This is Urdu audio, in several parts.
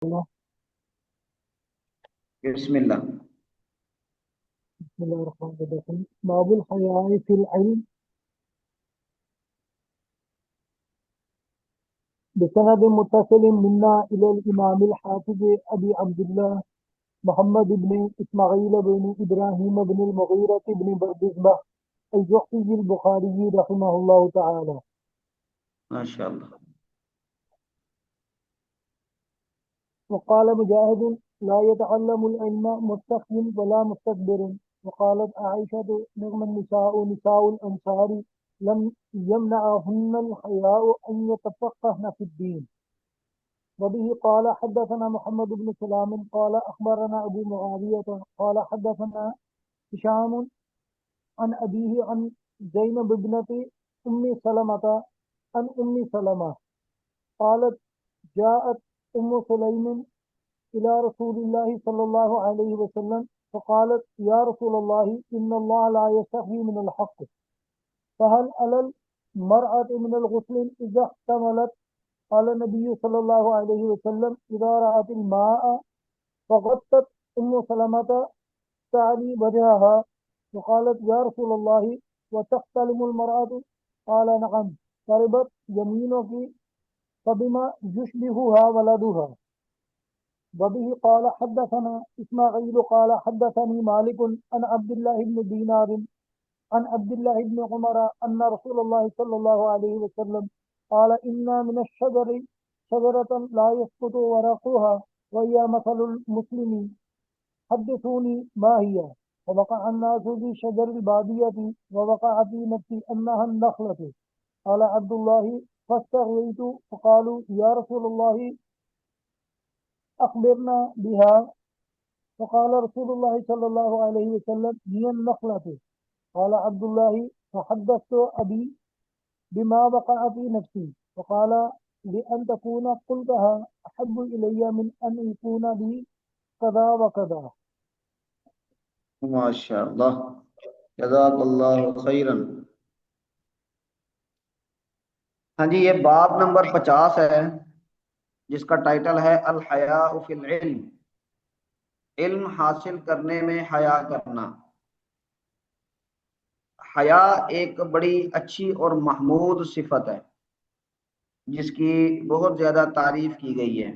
الله. بسم اللہ. بسم الله الرحمن الرحيم. باب الحياء في العلم. بسند متصل منا إلى الإمام الحافظ أبي عبد الله محمد بن إسماعيل بن إبراهيم بن المغيرة بن بردزبة الجحفي البخاري رحمه الله تعالى. ماشاء اللہ. وقال مجاهد لا يتعلم العلم مستخف ولا مستكبر. وقالت عائشة نعم النساء نساء الأنصار لم يمنعهن الحياء أن يتفقهن في الدين. وبه قال حدثنا محمد بن سلام قال أخبرنا أبو معاوية قال حدثنا هشام عن أبيه عن زينب بنت أم سلمة عن أم سلمة قالت جاءت أم سليم إلى رسول الله صلى الله عليه وسلم فقالت يا رسول الله إن الله لا يستحيي من الحق فهل على المرأة من الغسل إذا احتملت؟ قال النبي صلى الله عليه وسلم إذا رأت الماء فغطت أم سلمة تعني وجهها وقالت يا رسول الله وتحتلم المرأة؟ قال نعم ضربت يمينك فبما يشبهها ولدها. وبه قال حدثنا إسماعيل قال حدثني مالك عن عبد الله بن دينار عن عبد الله بن عمر أن رسول الله صلى الله عليه وسلم قال إن من الشجر شجرة لا يسقط ورقها وهي مثل المسلمين حدثوني ما هي. ووقع الناس في شجر البادية ووقع في نفسي أنها النخلة. قال عبد الله فاستغويت فقالوا يا رسول الله أخبرنا بها. فقال رسول الله صلى الله عليه وسلم هي النخلة. قال عبد الله فحدثت أبي بما وقع في نفسي فقال لأن تكون قلتها أحب إلي من أن يكون لي كذا وكذا. ماشاء اللہ. جزاک اللہ خیرن. ہاں جی، یہ باب نمبر 50 ہے جس کا ٹائٹل ہے الحیاء فی العلم، علم حاصل کرنے میں حیا کرنا. حیا ایک بڑی اچھی اور محمود صفت ہے جس کی بہت زیادہ تعریف کی گئی ہے.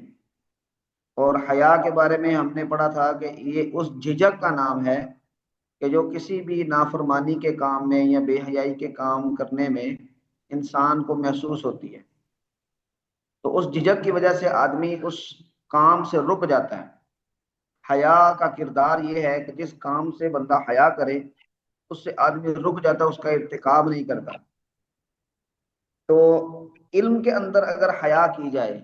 اور حیا کے بارے میں ہم نے پڑھا تھا کہ یہ اس جھجک کا نام ہے کہ جو کسی بھی نافرمانی کے کام میں یا بے حیائی کے کام کرنے میں انسان کو محسوس ہوتی ہے. تو اس جھجک کی وجہ سے آدمی اس کام سے رک جاتا ہے. حیا کا کردار یہ ہے کہ جس کام سے بندہ حیا کرے اس سے آدمی رک جاتا ہے، اس کا ارتکاب نہیں کرتا. تو علم کے اندر اگر حیا کی جائے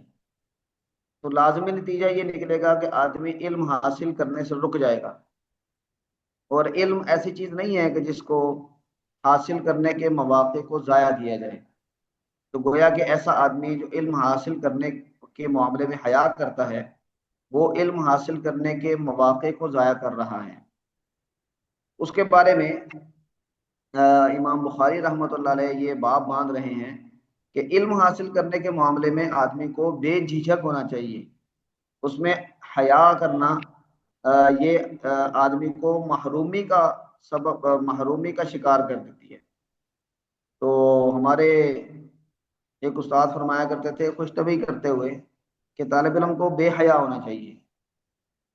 تو لازمی نتیجہ یہ نکلے گا کہ آدمی علم حاصل کرنے سے رک جائے گا. اور علم ایسی چیز نہیں ہے کہ جس کو حاصل کرنے کے مواقع کو ضائع دیا جائے. تو گویا کہ ایسا آدمی جو علم حاصل کرنے کے معاملے میں حیا کرتا ہے وہ علم حاصل کرنے کے مواقع کو ضائع کر رہا ہے. اس کے بارے میں امام بخاری رحمۃ اللہ علیہ یہ باب باندھ رہے ہیں کہ علم حاصل کرنے کے معاملے میں آدمی کو بے جھجھک ہونا چاہیے. اس میں حیا کرنا یہ آدمی کو محرومی کا سبب، محرومی کا شکار کر دیتی ہے. تو ہمارے ایک استاد فرمایا کرتے تھے خوش طبعی کرتے ہوئے کہ طالب علم کو بے حیا ہونا چاہیے.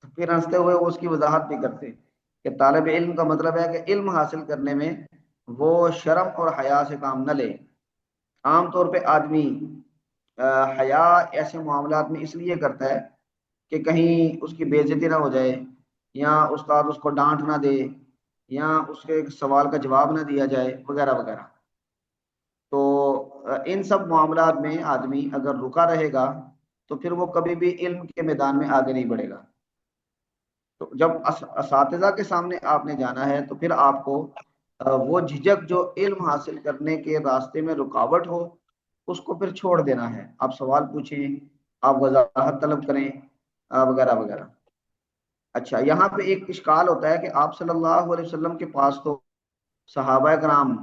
تو پھر ہنستے ہوئے وہ اس کی وضاحت بھی کرتے کہ طالب علم کا مطلب ہے کہ علم حاصل کرنے میں وہ شرم اور حیا سے کام نہ لے. عام طور پہ آدمی حیا ایسے معاملات میں اس لیے کرتا ہے کہ کہیں اس کی بے عزتی نہ ہو جائے، یا استاد اس کو ڈانٹ نہ دے، یا اس کے سوال کا جواب نہ دیا جائے، وغیرہ وغیرہ. تو ان سب معاملات میں آدمی اگر رکا رہے گا تو پھر وہ کبھی بھی علم کے میدان میں آگے نہیں بڑھے گا. تو جب اساتذہ کے سامنے آپ نے جانا ہے تو پھر آپ کو وہ جھجک جو علم حاصل کرنے کے راستے میں رکاوٹ ہو اس کو پھر چھوڑ دینا ہے. آپ سوال پوچھیں، آپ وضاحت طلب کریں، وغیرہ وغیرہ. اچھا، یہاں پہ ایک اشکال ہوتا ہے کہ آپ صلی اللہ علیہ وسلم کے پاس تو صحابہ کرام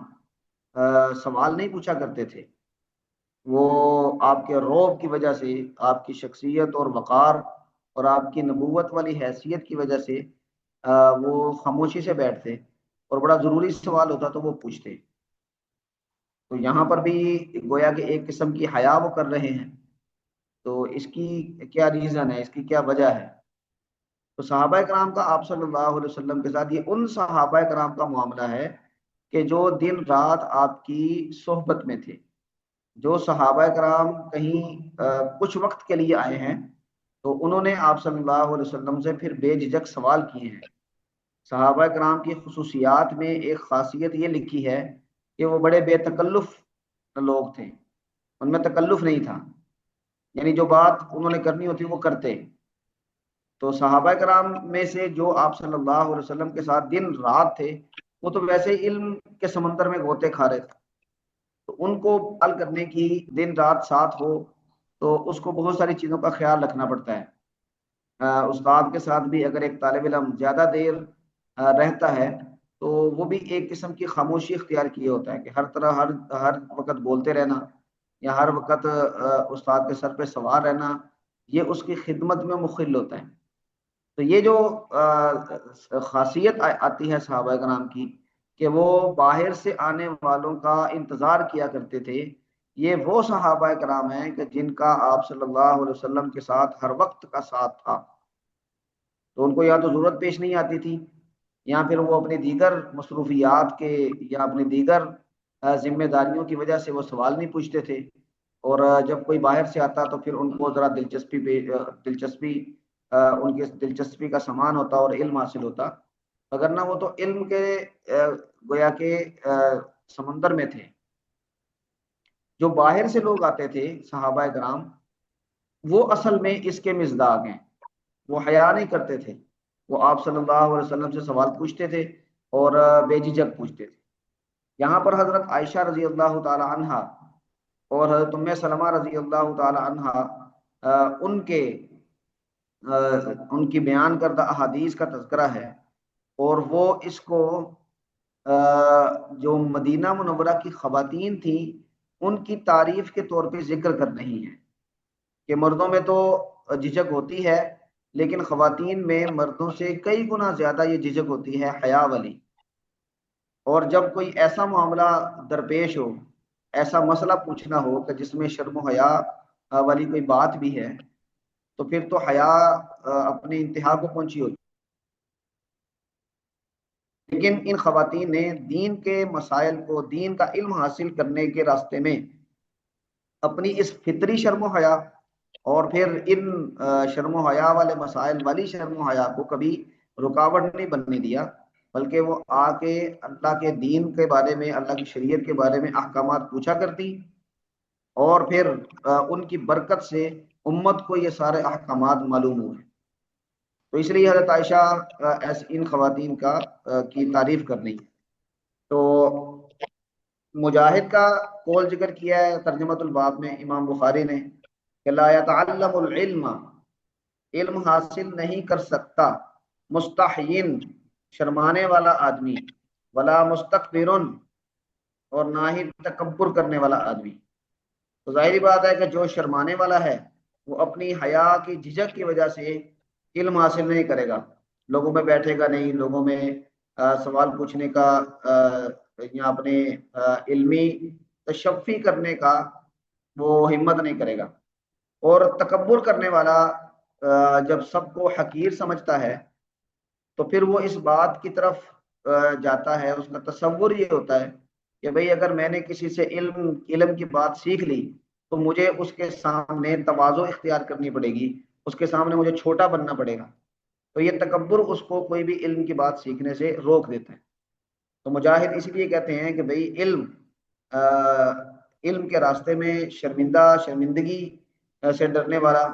سوال نہیں پوچھا کرتے تھے. وہ آپ کے روب کی وجہ سے، آپ کی شخصیت اور وقار اور آپ کی نبوت والی حیثیت کی وجہ سے وہ خاموشی سے بیٹھتے اور بڑا ضروری سوال ہوتا تو وہ پوچھتے. تو یہاں پر بھی گویا کہ ایک قسم کی حیا وہ کر رہے ہیں. تو اس کی کیا ریزن ہے، اس کی کیا وجہ ہے؟ تو صحابہ کرام کا آپ صلی اللہ علیہ وسلم کے ساتھ یہ ان صحابہ کرام کا معاملہ ہے کہ جو دن رات آپ کی صحبت میں تھے. جو صحابہ کرام کہیں کچھ وقت کے لیے آئے ہیں تو انہوں نے آپ صلی اللہ علیہ وسلم سے پھر بے جھجک سوال کیے ہیں. صحابہ کرام کی خصوصیات میں ایک خاصیت یہ لکھی ہے کہ وہ بڑے بے تکلف لوگ تھے، ان میں تکلف نہیں تھا، یعنی جو بات انہوں نے کرنی ہوتی وہ کرتے. تو صحابہ کرام میں سے جو آپ صلی اللہ علیہ وسلم کے ساتھ دن رات تھے وہ تو ویسے ہی علم کے سمندر میں غوطے کھا رہے تھے. تو ان کو حل کرنے کی دن رات ساتھ ہو تو اس کو بہت ساری چیزوں کا خیال رکھنا پڑتا ہے. استاد کے ساتھ بھی اگر ایک طالب علم زیادہ دیر رہتا ہے تو وہ بھی ایک قسم کی خاموشی اختیار کیے ہوتا ہے کہ ہر طرح ہر وقت بولتے رہنا یا ہر وقت استاد کے سر پہ سوار رہنا، یہ اس کی خدمت میں مخل ہوتا ہے. تو یہ جو خاصیت آتی ہے صحابہ کرام کی کہ وہ باہر سے آنے والوں کا انتظار کیا کرتے تھے، یہ وہ صحابہ کرام ہیں کہ جن کا آپ صلی اللہ علیہ وسلم کے ساتھ ہر وقت کا ساتھ تھا. تو ان کو یا تو ضرورت پیش نہیں آتی تھی یا پھر وہ اپنی دیگر مصروفیات کے یا اپنی دیگر ذمہ داریوں کی وجہ سے وہ سوال نہیں پوچھتے تھے. اور جب کوئی باہر سے آتا تو پھر ان کو ذرا دلچسپی ان کی دلچسپی کا سامان ہوتا اور علم حاصل ہوتا، اگر نہ وہ تو علم کے گویا کے سمندر میں تھے. جو باہر سے لوگ آتے تھے صحابہ کرام وہ اصل میں اس کے مصداق ہیں. وہ حیا نہیں کرتے تھے، وہ آپ صلی اللہ علیہ وسلم سے سوال پوچھتے تھے اور بے جھجک پوچھتے تھے. یہاں پر حضرت عائشہ رضی اللہ تعالی عنہا اور حضرت ام سلمہ رضی اللہ تعالی عنہا ان کی بیان کردہ احادیث کا تذکرہ ہے، اور وہ اس کو جو مدینہ منورہ کی خواتین تھیں ان کی تعریف کے طور پہ ذکر کر رہی ہیں کہ مردوں میں تو جھجک ہوتی ہے لیکن خواتین میں مردوں سے کئی گنا زیادہ یہ جھجک ہوتی ہے حیا والی. اور جب کوئی ایسا معاملہ درپیش ہو، ایسا مسئلہ پوچھنا ہو کہ جس میں شرم و حیا والی کوئی بات بھی ہے تو پھر تو حیا اپنی انتہا کو پہنچی ہوتی. لیکن ان خواتین نے دین کے مسائل کو، دین کا علم حاصل کرنے کے راستے میں اپنی اس فطری شرم و حیا اور پھر ان شرم و حیا والے مسائل والی شرم و حیا کو کبھی رکاوٹ نہیں بننے دیا، بلکہ وہ آ کے اللہ کے دین کے بارے میں، اللہ کی شریعت کے بارے میں احکامات پوچھا کرتی اور پھر ان کی برکت سے امت کو یہ سارے احکامات معلوم ہوئے. تو اس لیے حضرت عائشہ ان خواتین کی تعریف کرنی ہے. تو مجاہد کا قول ذکر کیا ہے ترجمۃ الباب میں امام بخاری نے کہ لا يتعلم العلم، علم حاصل نہیں کر سکتا مستحین، شرمانے والا آدمی، ولا مستکبر، اور نہ ہی تکبر کرنے والا آدمی. تو ظاہری بات ہے کہ جو شرمانے والا ہے وہ اپنی حیا کی جھجک کی وجہ سے علم حاصل نہیں کرے گا، لوگوں میں بیٹھے گا نہیں، لوگوں میں سوال پوچھنے کا یا اپنے علمی تشفی کرنے کا وہ ہمت نہیں کرے گا. اور تکبر کرنے والا جب سب کو حقیر سمجھتا ہے تو پھر وہ اس بات کی طرف جاتا ہے، اس کا تصور یہ ہوتا ہے کہ بھئی اگر میں نے کسی سے علم کی بات سیکھ لی تو مجھے اس کے سامنے تواضع اختیار کرنی پڑے گی، اس کے سامنے مجھے چھوٹا بننا پڑے گا. تو یہ تکبر اس کو کوئی بھی علم کی بات سیکھنے سے روک دیتا ہے. تو مجاہد اس لیے کہتے ہیں کہ بھئی علم کے راستے میں شرمندگی سے ڈرنے والا،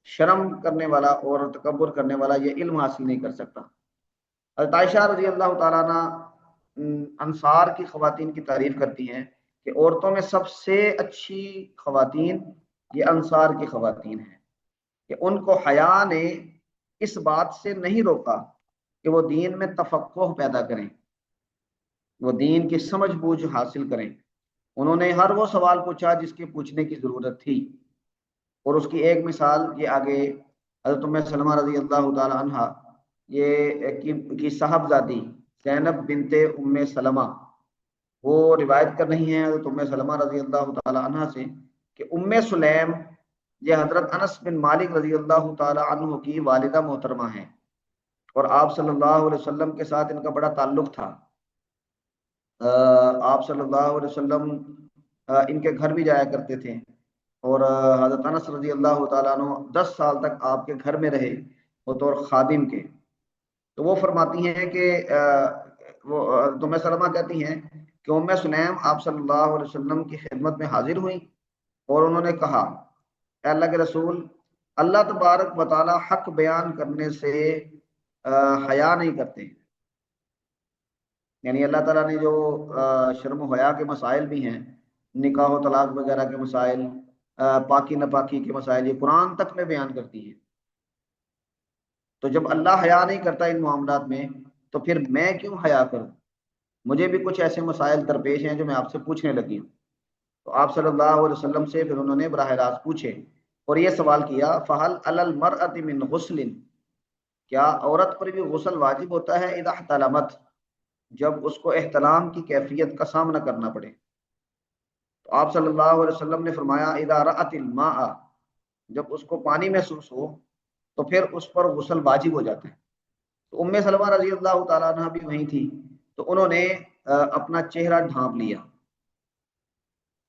شرم کرنے والا اور تکبر کرنے والا یہ علم حاصل نہیں کر سکتا. حضرت عائشہ رضی اللہ تعالیٰ عنہ انصار کی خواتین کی تعریف کرتی ہیں کہ عورتوں میں سب سے اچھی خواتین یہ انصار کی خواتین ہیں کہ ان کو حیا نے اس بات سے نہیں روکا کہ وہ دین میں تفقہ پیدا کریں، وہ دین کی سمجھ بوجھ حاصل کریں. انہوں نے ہر وہ سوال پوچھا جس کے پوچھنے کی ضرورت تھی. اور اس کی ایک مثال یہ آگے حضرت ام سلمہ رضی اللہ تعالی عنہ یہ کی صاحبزادی زینب بنت ام سلمہ وہ روایت کر رہی ہیں حضرت ام سلمہ رضی اللہ تعالی عنہ سے کہ ام سلیم یہ حضرت انس بن مالک رضی اللہ تعالی عنہ کی والدہ محترمہ ہیں، اور آپ صلی اللہ علیہ وسلم کے ساتھ ان کا بڑا تعلق تھا۔ آپ صلی اللہ علیہ وسلم ان کے گھر بھی جایا کرتے تھے، اور حضرت انس رضی اللہ تعالیٰ عنہ 10 سال تک آپ کے گھر میں رہے بطور خادم کے۔ تو وہ فرماتی ہیں کہ وہ ام سلمہ کہتی ہیں کہ ام سلیم آپ صلی اللہ علیہ وسلم کی خدمت میں حاضر ہوئیں اور انہوں نے کہا، اے اللہ کے رسول، اللہ تبارک و تعالی حق بیان کرنے سے حیا نہیں کرتے، یعنی اللہ تعالیٰ نے جو شرم و حیا کے مسائل بھی ہیں، نکاح و طلاق وغیرہ کے مسائل، پاکی ناپاکی کے مسائل، یہ قرآن تک میں بیان کرتی ہے۔ تو جب اللہ حیا نہیں کرتا ان معاملات میں، تو پھر میں کیوں حیا کروں؟ مجھے بھی کچھ ایسے مسائل درپیش ہیں جو میں آپ سے پوچھنے لگی ہوں۔ تو آپ صلی اللہ علیہ وسلم سے پھر انہوں نے براہ راست پوچھے اور یہ سوال کیا، فَهَلْ عَلَى الْمَرْأَةِ مِنْ غُسْلٍ، کیا عورت پر بھی غسل واجب ہوتا ہے اذا احتلمت، جب اس کو احتلام کی کیفیت کا سامنا کرنا پڑے؟ تو آپ صلی اللہ علیہ وسلم نے فرمایا، اذا رأت الماء، جب اس کو پانی محسوس ہو تو پھر اس پر غسل واجب ہو جاتا ہے۔ تو ام سلمہ رضی اللہ تعالیٰ عنہ بھی وہیں تھی، تو انہوں نے اپنا چہرہ ڈھانپ لیا۔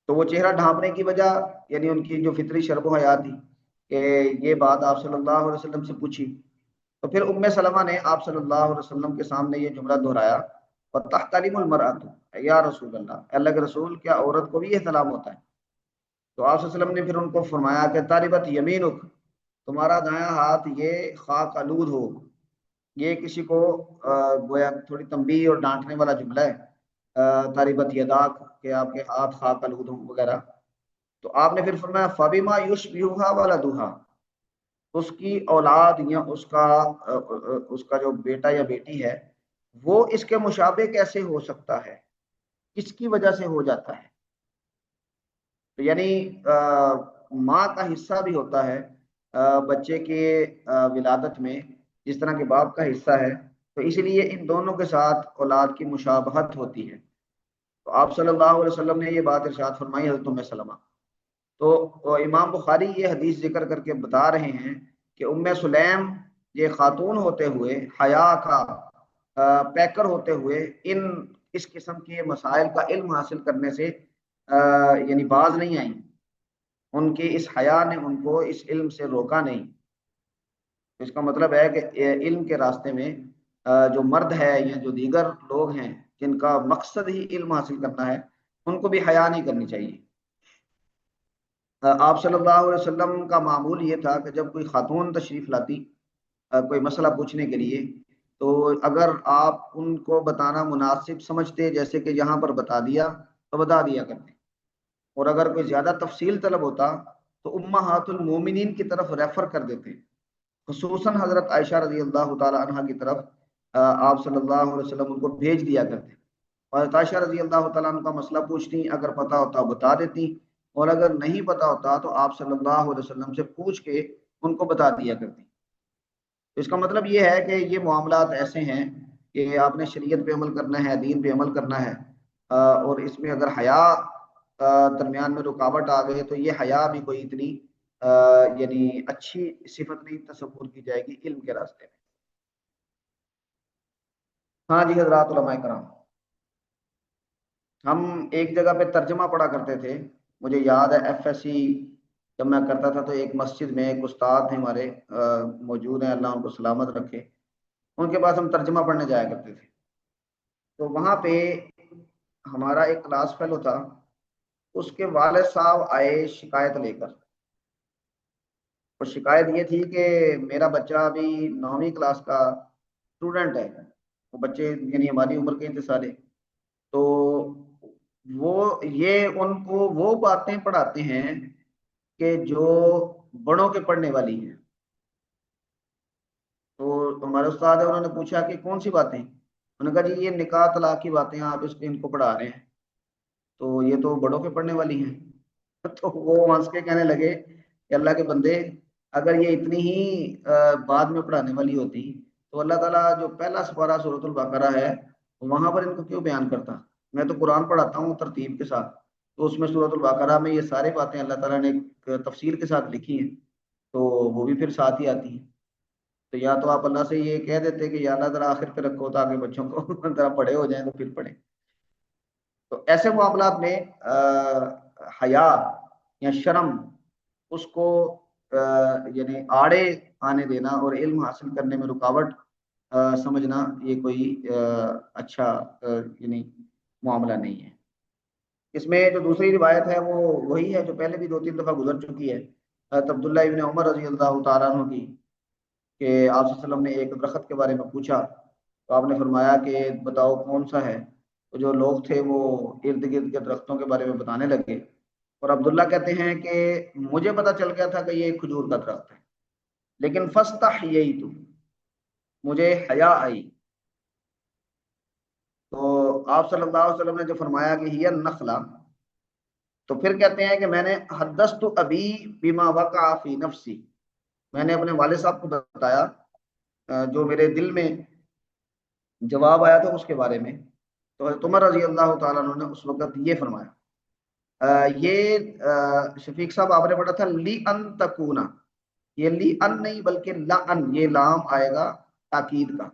تو وہ چہرہ ڈھانپنے کی وجہ یعنی ان کی جو فطری شرب و حیا تھی کہ یہ بات آپ صلی اللہ علیہ وسلم سے پوچھی، تو پھر ام سلمہ نے آپ صلی اللہ علیہ وسلم کے سامنے یہ جملہ دہرایا، وَتَحْتَلِمُ الْمَرْأَةُ، یا رسول اللہ، اللہ کے رسول، کیا عورت کو بھی احتلام ہوتا ہے؟ تو آپ صلی اللہ علیہ وسلم نے پھر ان کو فرمایا کہ تاربت یمینک، تمہارا دایاں ہاتھ یہ خاک آلود ہو۔ یہ کسی کو گویا تھوڑی تنبیہ اور ڈانٹنے والا جملہ ہے، تاربت یداک، کہ آپ کے ہاتھ خاک آلود ہوں وغیرہ۔ تو آپ نے پھر فرمایا فَبِمَا يُشْبِهُهَا وَلَدُهَا، اس کی اولاد یا اس کا جو بیٹا یا بیٹی ہے وہ اس کے مشابہ کیسے ہو سکتا ہے، کس کی وجہ سے ہو جاتا ہے؟ تو یعنی ماں کا حصہ بھی ہوتا ہے بچے کے ولادت میں، جس طرح کے باپ کا حصہ ہے، تو اس لیے ان دونوں کے ساتھ اولاد کی مشابہت ہوتی ہے۔ تو آپ صلی اللہ علیہ وسلم نے یہ بات ارشاد فرمائی حضرت ام سلمہ۔ تو امام بخاری یہ حدیث ذکر کر کے بتا رہے ہیں کہ ام سلیم یہ خاتون ہوتے ہوئے، حیا کا پیکر ہوتے ہوئے، اس قسم کے مسائل کا علم حاصل کرنے سے یعنی باز نہیں آئیں، ان کی اس حیا نے ان کو اس علم سے روکا نہیں۔ اس کا مطلب ہے کہ علم کے راستے میں جو مرد ہے یا جو دیگر لوگ ہیں جن کا مقصد ہی علم حاصل کرنا ہے، ان کو بھی حیا نہیں کرنی چاہیے۔ آپ صلی اللہ علیہ وسلم کا معمول یہ تھا کہ جب کوئی خاتون تشریف لاتی کوئی مسئلہ پوچھنے کے لیے، تو اگر آپ ان کو بتانا مناسب سمجھتے، جیسے کہ یہاں پر بتا دیا، تو بتا دیا کرتے، اور اگر کوئی زیادہ تفصیل طلب ہوتا تو امہات المومنین کی طرف ریفر کر دیتے، خصوصاً حضرت عائشہ رضی اللہ تعالی عنہ کی طرف آپ صلی اللہ علیہ وسلم ان کو بھیج دیا کرتے۔ اور حضرت عائشہ رضی اللہ تعالیٰ عنہ کا مسئلہ پوچھتی، اگر پتہ ہوتا بتا دیتی، اور اگر نہیں پتا ہوتا تو آپ صلی اللہ علیہ وسلم سے پوچھ کے ان کو بتا دیا کرتی۔ اس کا مطلب یہ ہے کہ یہ معاملات ایسے ہیں کہ آپ نے شریعت پہ عمل کرنا ہے، دین پہ عمل کرنا ہے، اور اس میں اگر حیا درمیان میں رکاوٹ آ گئی تو یہ حیا بھی کوئی اتنی یعنی اچھی صفت نہیں تصور کی جائے گی علم کے راستے میں۔ ہاں جی حضرات علماء کرام، ہم ایک جگہ پہ ترجمہ پڑھا کرتے تھے، مجھے یاد ہے ایف ایس سی جب میں کرتا تھا تو ایک مسجد میں ایک استاد ہیں ہمارے موجود ہیں، اللہ ان کو سلامت رکھے، ان کے پاس ہم ترجمہ پڑھنے جایا کرتے تھے۔ تو وہاں پہ ہمارا ایک کلاس فیلو تھا، اس کے والد صاحب آئے شکایت لے کر، اور شکایت یہ تھی کہ میرا بچہ ابھی 9ویں کلاس کا اسٹوڈنٹ ہے، وہ بچے یعنی ہماری عمر کے تھے سارے، تو وہ یہ ان کو وہ باتیں پڑھاتے ہیں کہ جو بڑوں کے پڑھنے والی ہیں۔ تو ہمارے استاد ہے، انہوں نے پوچھا کہ کون سی باتیں؟ انہوں نے کہا جی یہ نکاح طلاق کی باتیں آپ ان کو پڑھا رہے ہیں، تو یہ تو بڑوں کے پڑھنے والی ہیں۔ تو وہ ہنس کے کہنے لگے کہ اللہ کے بندے، اگر یہ اتنی ہی بعد میں پڑھانے والی ہوتی تو اللہ تعالیٰ جو پہلا سپارہ سورۃ البقرہ ہے وہاں پر ان کو کیوں بیان کرتا؟ میں تو قرآن پڑھاتا ہوں ترتیب کے ساتھ، تو اس میں سورۃ البقرہ میں یہ ساری باتیں اللہ تعالیٰ نے ایک تفصیل کے ساتھ لکھی ہیں، تو وہ بھی پھر ساتھ ہی آتی ہیں۔ تو یا تو آپ اللہ سے یہ کہہ دیتے کہ یا اللہ ذرا آخر پہ رکھو تاکہ بچوں کو ذرا بڑے ہو جائیں تو پھر پڑھیں۔ تو ایسے معاملات میں حیا یا شرم اس کو یعنی آڑے آنے دینا اور علم حاصل کرنے میں رکاوٹ سمجھنا یہ کوئی اچھا یعنی معاملہ نہیں ہے۔ اس میں جو دوسری روایت ہے وہ وہی ہے جو پہلے بھی 2-3 دفعہ گزر چکی ہے، حضرت عبداللہ ابن عمر رضی اللہ تعالیٰ عنہ کی، کہ آپ صلی اللہ علیہ وسلم نے ایک درخت کے بارے میں پوچھا تو آپ نے فرمایا کہ بتاؤ کون سا ہے؟ تو جو لوگ تھے وہ ارد گرد کے درختوں کے بارے میں بتانے لگے، اور عبداللہ کہتے ہیں کہ مجھے پتا چل گیا تھا کہ یہ ایک کھجور کا درخت ہے، لیکن فاستحییت، مجھے حیا آئی۔ تو آپ صلی اللہ علیہ وسلم نے جو فرمایا کہ ہی النخلہ، تو پھر کہتے ہیں کہ میں نے حدثت ابی بما وقع فی نفسی، میں نے اپنے والد صاحب کو بتایا جو میرے دل میں جواب آیا تھا اس کے بارے میں۔ تو حضرت عمر رضی اللہ تعالیٰ عنہ نے اس وقت یہ فرمایا، یہ شفیق صاحب آپ نے پڑھا تھا لی ان تکونا، یہ لی ان نہیں بلکہ لا ان، یہ لام آئے گا تاکید کا،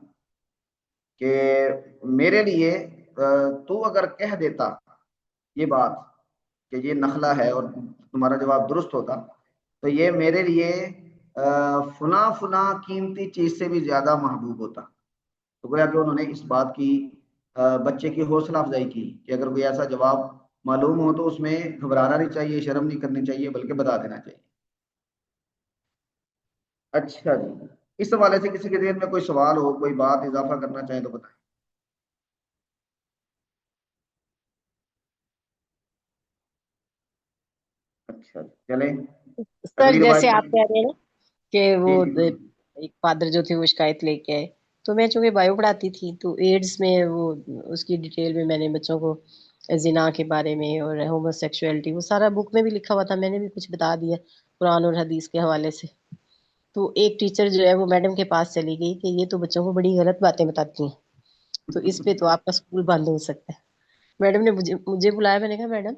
کہ میرے لیے تو اگر کہہ دیتا یہ بات کہ یہ نخلا ہے اور تمہارا جواب درست ہوتا تو یہ میرے لیے فنا فنا قیمتی چیز سے بھی زیادہ محبوب ہوتا۔ تو گویا کہ انہوں نے اس بات کی بچے کی حوصلہ افزائی کی کہ اگر کوئی ایسا جواب معلوم ہو تو اس میں گھبرانا نہیں چاہیے، شرم نہیں کرنی چاہیے، بلکہ بتا دینا چاہیے۔ اچھا جی، اس حوالے سے کسی کے ذہن میں کوئی سوال ہو، کوئی بات اضافہ کرنا چاہیں تو بتائیں۔ اچھا چلیں سر اگلی روایت جیسے آپ پڑھیں۔ کہہ رہے ہیں نا کہ وہ جی جی ایک فادر جو تھے وہ شکایت لے کے آئے، تو میں چونکہ بایو پڑھاتی تھی تو ایڈز میں وہ اس کی ڈیٹیل میں نے بچوں کو زنا کے بارے میں اور ہومو سیکشولیٹی وہ سارا بک میں بھی لکھا ہوا تھا، میں نے بھی کچھ بتا دیا قرآن اور حدیث کے حوالے سے۔ تو ایک ٹیچر جو ہے وہ میڈم کے پاس چلی گئی کہ یہ تو بچوں کو بڑی غلط باتیں بتاتی ہیں، تو اس پہ تو آپ کا اسکول بند ہو سکتا ہے۔ میڈم نے مجھے بلایا، میں نے کہا میڈم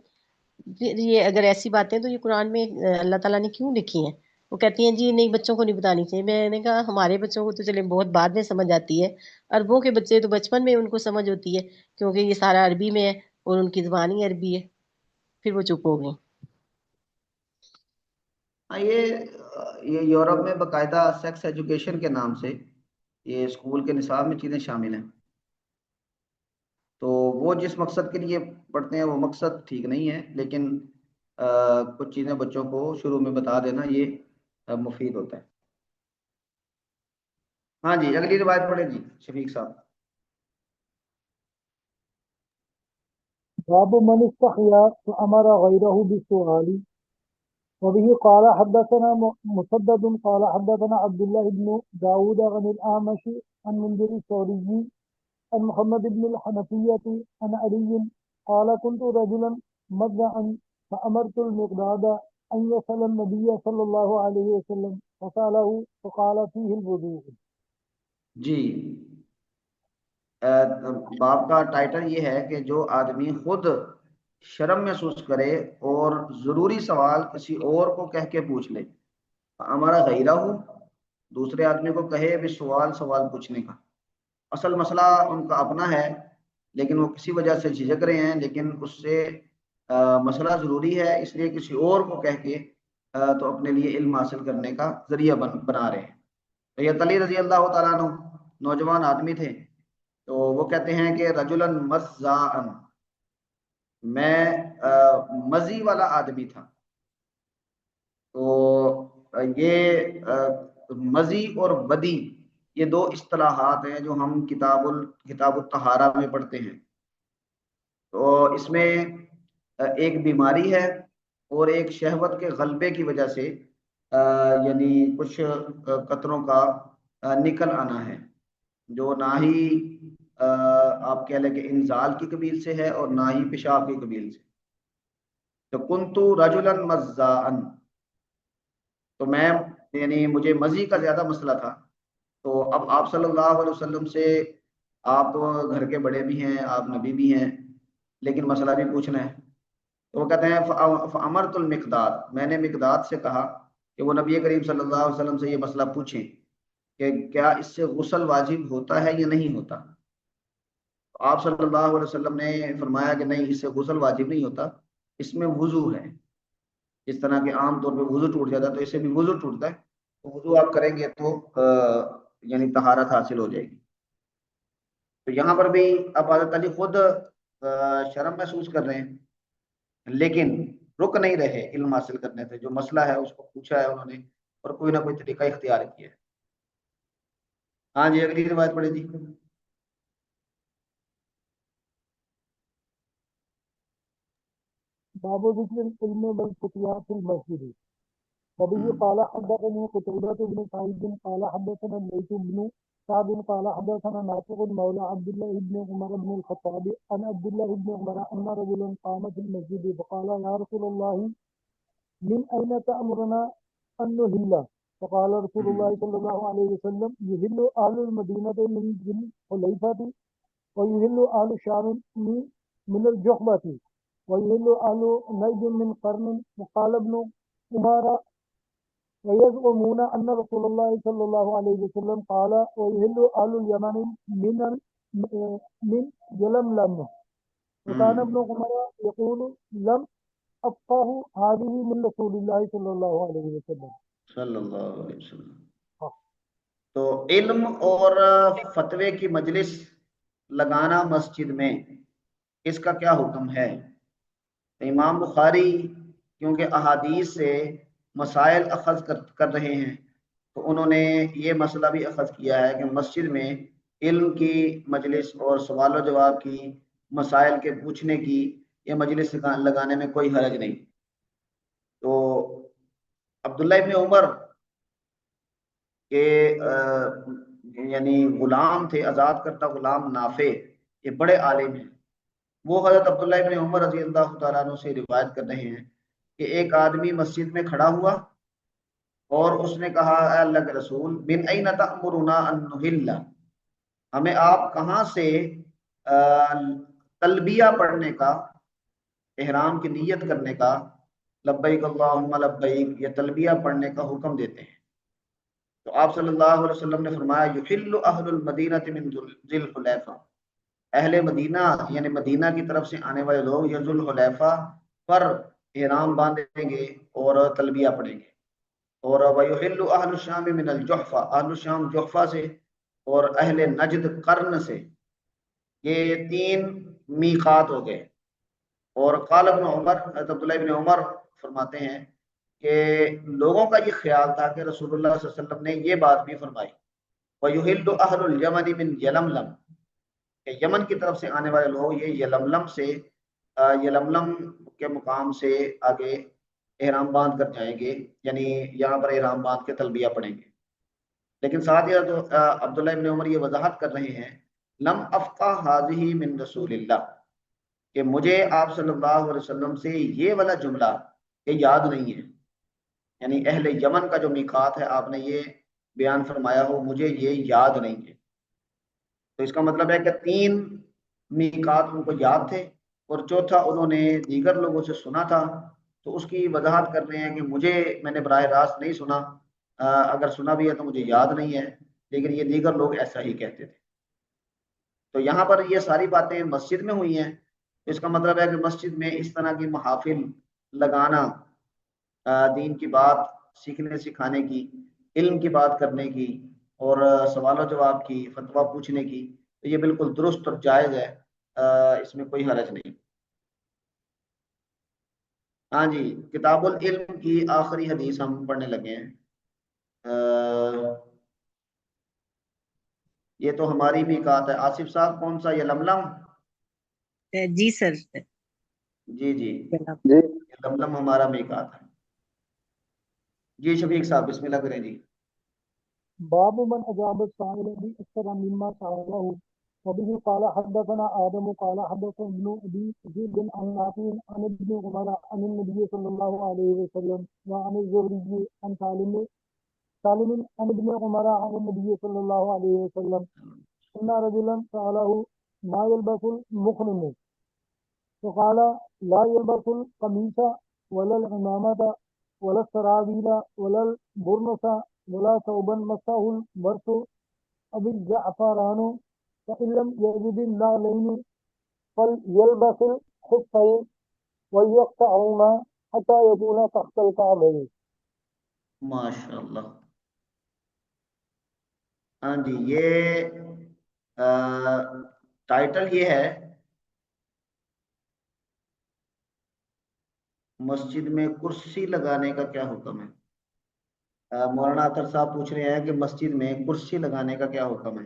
پھر یہ اگر ایسی باتیں تو یہ قرآن میں اللہ تعالیٰ نے کیوں لکھی ہیں؟ وہ کہتی ہیں جی نہیں بچوں کو نہیں بتانی چاہیے۔ میں نے کہا ہمارے بچوں کو تو چلے بہت بعد میں سمجھ آتی ہے، عربوں کے بچے تو بچپن میں ان کو سمجھ ہوتی ہے کیونکہ یہ سارا عربی میں ہے اور ان کی زبان ہی عربی ہے۔ پھر وہ چپ ہو گئی۔ ہاں، یہ یورپ میں باقاعدہ سیکس ایجوکیشن کے نام سے یہ اسکول کے نصاب میں چیزیں شامل ہیں، تو وہ جس مقصد کے لیے پڑھتے ہیں وہ مقصد ٹھیک نہیں ہے، لیکن کچھ چیزیں بچوں کو شروع میں بتا دینا یہ مفید ہوتا ہے۔ ہاں جی، اگلی روایت پڑھیں جی شفیق صاحب۔ باب من استحيا فأمر غيره بالسؤال. وبه قال حدثنا مسدد قال حدثنا عبد الله بن داود عن الأعمش عن منذر الثوري عن محمد بن الحنفية عن علي قال كنت رجلا مذعا فأمرت المقداد أن يسأل النبي صلى الله عليه وسلم فسأله فقال فيه الوضوء. جی، باب کا ٹائٹل یہ ہے کہ جو آدمی خود شرم محسوس کرے اور ضروری سوال کسی اور کو کہہ کے پوچھ لے، ہمارا غیرہ ہو، دوسرے آدمی کو کہے بھی سوال پوچھنے کا، اصل مسئلہ ان کا اپنا ہے لیکن وہ کسی وجہ سے جھجک رہے ہیں، لیکن اس سے مسئلہ ضروری ہے اس لیے کسی اور کو کہہ کے تو اپنے لیے علم حاصل کرنے کا ذریعہ بنا رہے ہیں۔ تو یہ علی رضی اللہ تعالیٰ عنہ نوجوان آدمی تھے، تو وہ کہتے ہیں کہ رجلاً مزاحً، میں مزی والا آدمی تھا۔ تو یہ مزی اور بدی یہ دو اصطلاحات ہیں جو ہم کتاب الطہارہ میں پڑھتے ہیں۔ تو اس میں ایک بیماری ہے اور ایک شہوت کے غلبے کی وجہ سے یعنی کچھ قطروں کا نکل آنا ہے، جو نہ ہی آپ کہہ لیں کہ انزال کی قبیل سے ہے اور نہ ہی پیشاب کی قبیل سے۔ تو کنتو رجلا مزاحا، تو میں یعنی مجھے مزی کا زیادہ مسئلہ تھا، تو اب آپ صلی اللہ علیہ وسلم سے، آپ گھر کے بڑے بھی ہیں، آپ نبی بھی ہیں، لیکن مسئلہ بھی پوچھنا ہے۔ تو وہ کہتے ہیں فَأَمَرْتُ الْمِقْدَادَ، میں نے مقداد سے کہا کہ وہ نبی کریم صلی اللہ علیہ وسلم سے یہ مسئلہ پوچھیں کہ کیا اس سے غسل واجب ہوتا ہے یا نہیں ہوتا۔ تو آپ صلی اللہ علیہ وسلم نے فرمایا کہ نہیں، اس سے غسل واجب نہیں ہوتا، اس میں وضو ہے۔ جس طرح کہ عام طور پہ وضو ٹوٹ جاتا ہے تو اس سے بھی وضو ٹوٹتا ہے، تو وضو آپ کریں گے تو یعنی طہارت حاصل ہو جائے گی۔ تو یہاں پر بھی اب حضرت علی خود شرم محسوس کر رہے ہیں، لیکن رک نہیں رہے علم حاصل کرنے سے۔ جو مسئلہ ہے اس کو پوچھا ہے انہوں نے اور کوئی نہ کوئی طریقہ اختیار کیا ہے۔ ہاں جی، اگلی روایت پڑھے جی۔ باب ذکر العلم والفتيا في المسجد وبه قال حدثني قتيبة بن سعيد قال حدثنا الليث بن سعد قال حدثنا نافع مولى عبد الله بن عمر بن الخطاب عن عبد الله بن عمر أن رجلا قام في المسجد فقال يا رسول الله من أين تأمرنا أن نهل؟ فقال رسول الله صلى الله عليه وسلم يهل أهل المدينة من ذي الحليفة ويهل أهل الشام من الجحبة ويهل أهل نجد من قرن. وقال ابن عمر ويزعمون أن رسول الله صلى الله عليه وسلم قال ويهل أهل اليمن من يلملم. وكان ابن عمر يقول لم أفقه هذه من رسول الله صلی اللہ علیہ وسلم صلی اللہ علیہ وسلم۔ تو علم اور فتوے کی مجلس لگانا مسجد میں، اس کا کیا حکم ہے؟ امام بخاری کیونکہ احادیث سے مسائل اخذ کر رہے ہیں، تو انہوں نے یہ مسئلہ بھی اخذ کیا ہے کہ مسجد میں علم کی مجلس اور سوال و جواب کی، مسائل کے پوچھنے کی یہ مجلس لگانے میں کوئی حرج نہیں۔ تو عبداللہ ابن عمر کے یعنی غلام تھے، آزاد کرتا غلام نافع، یہ بڑے عالم ہیں۔ وہ حضرت عبداللہ ابن عمر رضی اللہ تعالیٰ عنہ سے روایت کر رہے ہیں کہ ایک آدمی مسجد میں کھڑا ہوا اور اس نے کہا اے اللہ کے رسول من این تأمرنا ان نحل، ہمیں آپ کہاں سے تلبیہ پڑھنے کا، احرام کی نیت کرنے کا، لبیک اللہم لبیک، یہ تلبیہ پڑھنے کا حکم دیتے ہیں؟ تو آپ صلی اللہ علیہ وسلم نے فرمایا یحل اہل المدینہ من ذی الحلیفہ، اہل مدینہ یعنی مدینہ کی طرف سے آنے والے لوگ یہ ذی الحلیفہ پر احرام باندھیں گے اور تلبیہ پڑھیں گے۔ اور ویحل اہل الشام من الجحفہ، اہل الشام جحفہ سے اور اہل نجد قرن سے، یہ 3 میقات ہو گئے۔ اور قال ابن عمر، حضرت عبداللہ ابن عمر فرماتے ہیں کہ لوگوں کا یہ خیال تھا کہ رسول اللہ صلی اللہ علیہ وسلم نے یہ بات بھی فرمائی وَيُحِلُّ أَهْلُ الْيَمَنِ مِنْ یلملم، کہ یمن کی طرف سے آنے والے لوگ یہ یلملم سے، یلملم کے مقام سے آگے احرام باندھ کر جائیں گے، یعنی یہاں پر احرام باندھ کے تلبیہ پڑھیں گے۔ لیکن ساتھ ہی عبداللہ ابن عمر یہ وضاحت کر رہے ہیں لم افقہ هذه من رسول اللہ، کہ مجھے آپ صلی اللہ علیہ وسلم سے یہ والا جملہ یہ یاد نہیں ہے، یعنی اہل یمن کا جو میقات ہے آپ نے یہ بیان فرمایا ہو، مجھے یہ یاد نہیں ہے۔ تو اس کا مطلب ہے کہ 3 میقات ان کو یاد تھے اور چوتھا انہوں نے دیگر لوگوں سے سنا تھا، تو اس کی وضاحت کر رہے ہیں کہ میں نے براہ راست نہیں سنا، اگر سنا بھی ہے تو مجھے یاد نہیں ہے، لیکن یہ دیگر لوگ ایسا ہی کہتے تھے۔ تو یہاں پر یہ ساری باتیں مسجد میں ہوئی ہیں، اس کا مطلب ہے کہ مسجد میں اس طرح کی محافل لگانا، دین کی بات سیکھنے سکھانے کی، علم کی بات کرنے کی اور سوال و جواب کی، فتویٰ پوچھنے کی، تو یہ بالکل درست اور جائز ہے، اس میں کوئی حرج نہیں۔ ہاں جی، کتاب العلم کی آخری حدیث ہم پڑھنے لگے ہیں۔ یہ تو ہماری میقات ہے۔ آصف صاحب کون سا، یہ لملم؟ جی سر، جی جی یہ لملم ہمارا میقات ہے۔ جی شفیق صاحب بسم اللہ کریں جی۔ باب من اجاب السائل باكثر مما سأله وبه قال حدثنا آدم قال حدثنا ابن ابي ذئب عن نافع عن ابن عمر عن النبي صلى الله عليه وسلم وعن الزهري عن سالم سالم عن ابن عمر عن النبي صلى الله عليه وسلم إن رجلا سأله ما يلبس المحرم فقال لا يلبس القميص ولا العمامة ولا السراويل ولا البرنس ولا ثوبا مسه البرص أو الزعفران فإن لم يجد النعلين فليلبس الخفين ويقطعهما حتى يكون تحت الكعبين. ماشاء اللہ. ہاں جی، یہ ٹائٹل یہ ہے مسجد میں کرسی لگانے کا کیا حکم ہے. مولانا اطہر صاحب پوچھ رہے ہیں کہ مسجد میں کرسی لگانے کا کیا حکم ہے.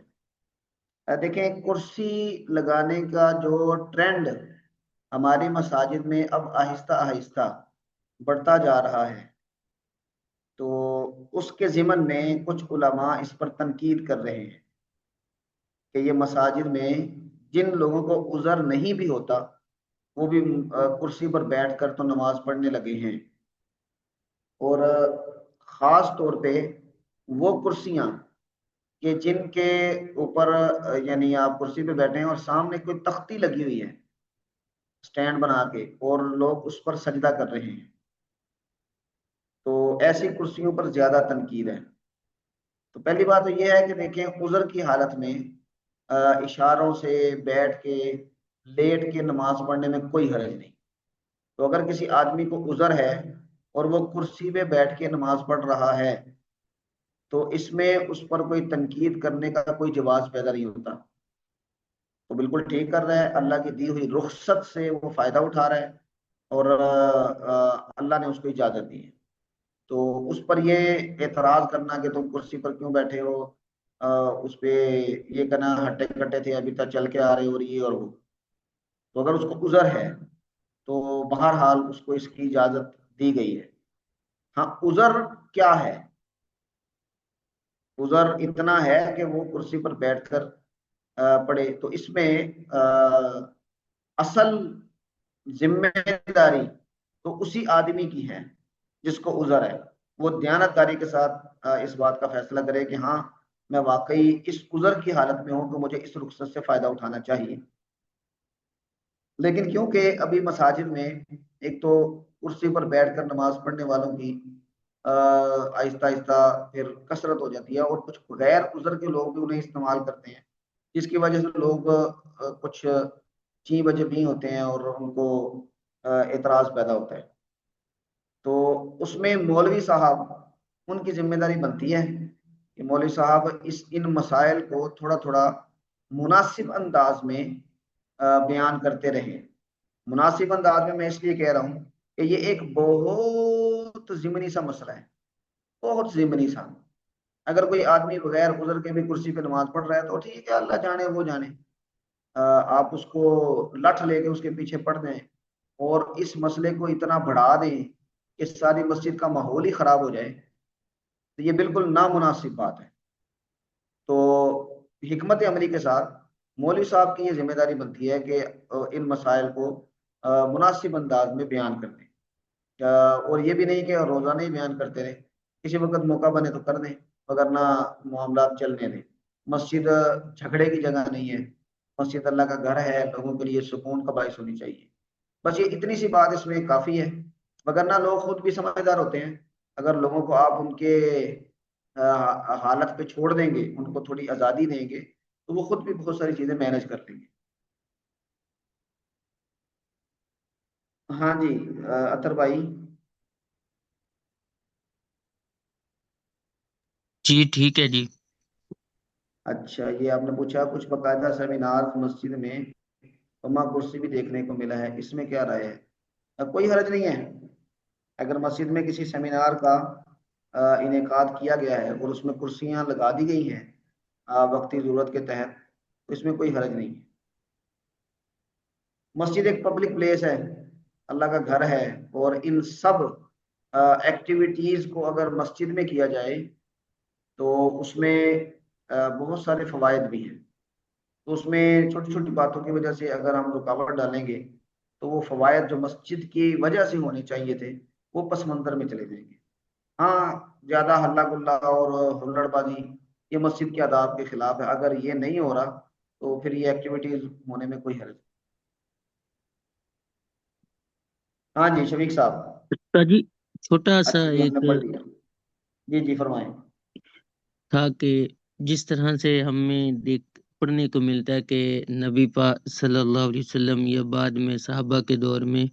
دیکھیں، کرسی لگانے کا جو ٹرینڈ ہماری مساجد میں اب آہستہ آہستہ بڑھتا جا رہا ہے، تو اس کے ضمن میں کچھ علماء اس پر تنقید کر رہے ہیں کہ یہ مساجد میں جن لوگوں کو عذر نہیں بھی ہوتا وہ بھی کرسی پر بیٹھ کر تو نماز پڑھنے لگے ہیں. اور خاص طور پہ وہ کرسیاں کہ جن کے اوپر یعنی آپ کرسی پہ بیٹھے ہیں اور سامنے کوئی تختی لگی ہوئی ہے سٹینڈ بنا کے اور لوگ اس پر سجدہ کر رہے ہیں، تو ایسی کرسیوں پر زیادہ تنقید ہے. تو پہلی بات تو یہ ہے کہ دیکھیں، عذر کی حالت میں اشاروں سے بیٹھ کے لیٹ کے نماز پڑھنے میں کوئی حرج نہیں. تو اگر کسی آدمی کو عذر ہے اور وہ کرسی پہ بیٹھ کے نماز پڑھ رہا ہے تو اس میں اس پر کوئی تنقید کرنے کا کوئی جواز پیدا نہیں ہوتا. تو بالکل ٹھیک کر رہا ہے، اللہ کی دی ہوئی رخصت سے وہ فائدہ اٹھا رہا ہے اور اللہ نے اس کو اجازت دی ہے. تو اس پر یہ اعتراض کرنا کہ تم کرسی پر کیوں بیٹھے ہو، اس پہ یہ کہنا ہٹے کٹے تھے ابھی تک چل کے آ رہے اور یہ اور وہ، تو اگر اس کو عذر ہے تو بہرحال اس کو اس کی اجازت دی گئی ہے. ہاں، عذر کیا ہے؟ عذر اتنا ہے کہ وہ کرسی پر بیٹھ کر پڑھے، تو اس میں اصل ذمہ داری تو اسی آدمی کی ہے جس کو عذر ہے. وہ دیانتداری کے ساتھ اس بات کا فیصلہ کرے کہ ہاں میں واقعی اس عذر کی حالت میں ہوں کہ مجھے اس رخصت سے فائدہ اٹھانا چاہیے. لیکن کیونکہ ابھی مساجد میں ایک تو کرسی پر بیٹھ کر نماز پڑھنے والوں کی آہستہ آہستہ پھر کثرت ہو جاتی ہے اور کچھ غیر عذر کے لوگ بھی انہیں استعمال کرتے ہیں، جس کی وجہ سے لوگ کچھ چی بجے بھی ہوتے ہیں اور ان کو اعتراض پیدا ہوتا ہے. تو اس میں مولوی صاحب ان کی ذمہ داری بنتی ہے کہ مولوی صاحب ان مسائل کو تھوڑا تھوڑا مناسب انداز میں بیان کرتے رہیں. مناسب انداز میں اس لیے کہہ رہا ہوں کہ یہ ایک بہت ضمنی سا مسئلہ ہے، بہت ضمنی سا. اگر کوئی آدمی بغیر عذر کے بھی کرسی پہ نماز پڑھ رہا ہے تو ٹھیک ہے، اللہ جانے وہ جانے، آپ اس کو لٹھ لے کے اس کے پیچھے پڑھ دیں اور اس مسئلے کو اتنا بڑھا دیں کہ ساری مسجد کا ماحول ہی خراب ہو جائے، تو یہ بالکل نامناسب بات ہے. تو حکمت عملی کے ساتھ مولوی صاحب کی یہ ذمہ داری بنتی ہے کہ ان مسائل کو مناسب انداز میں بیان کر دیں، اور یہ بھی نہیں کہ روزانہ ہی بیان کرتے رہیں، کسی وقت موقع بنے تو کر دیں وگرنہ معاملات چلنے دیں. مسجد جھگڑے کی جگہ نہیں ہے، مسجد اللہ کا گھر ہے، لوگوں کے لیے سکون کا باعث ہونی چاہیے. بس یہ اتنی سی بات اس میں کافی ہے، وگرنہ لوگ خود بھی سمجھدار ہوتے ہیں. اگر لوگوں کو آپ ان کے حالت پہ چھوڑ دیں گے، ان کو تھوڑی آزادی دیں گے تو وہ خود بھی بہت ساری چیزیں مینج کر لیں گے. ہاں جی اطہر بھائی. جی ٹھیک ہے جی. اچھا، یہ آپ نے پوچھا کچھ باقاعدہ سیمینار مسجد میں اما کرسی بھی دیکھنے کو ملا ہے، اس میں کیا رائے ہے؟ کوئی حرج نہیں ہے. اگر مسجد میں کسی سیمینار کا انعقاد کیا گیا ہے اور اس میں کرسیاں لگا دی گئی ہیں وقتی ضرورت کے تحت، تو اس میں کوئی حرج نہیں ہے. مسجد ایک پبلک پلیس ہے، اللہ کا گھر ہے، اور ان سب ایکٹیویٹیز کو اگر مسجد میں کیا جائے تو اس میں بہت سارے فوائد بھی ہیں. تو اس میں چھوٹی چھوٹی باتوں کی وجہ سے اگر ہم رکاوٹ ڈالیں گے تو وہ فوائد جو مسجد کی وجہ سے ہونے چاہیے تھے وہ پس منظر میں چلے جائیں گے. ہاں زیادہ ہلہ گلا اور ہلڑ بازی یہ مسجد کے آداب کے خلاف ہے. اگر یہ نہیں ہو رہا تو پھر یہ ایکٹیویٹیز ہونے میں کوئی حرج نہیں. ہاں جی شفیق صاحب. کا جی چھوٹا سا اچھا جی ہم ایک نے پڑھ لیا. جی جی فرمائیں. تھا کہ جس طرح سے ہمیں پڑھنے کو ملتا ہے کہ نبی پاک صلی اللہ علیہ وسلم یا بعد میں صحابہ کے دور میں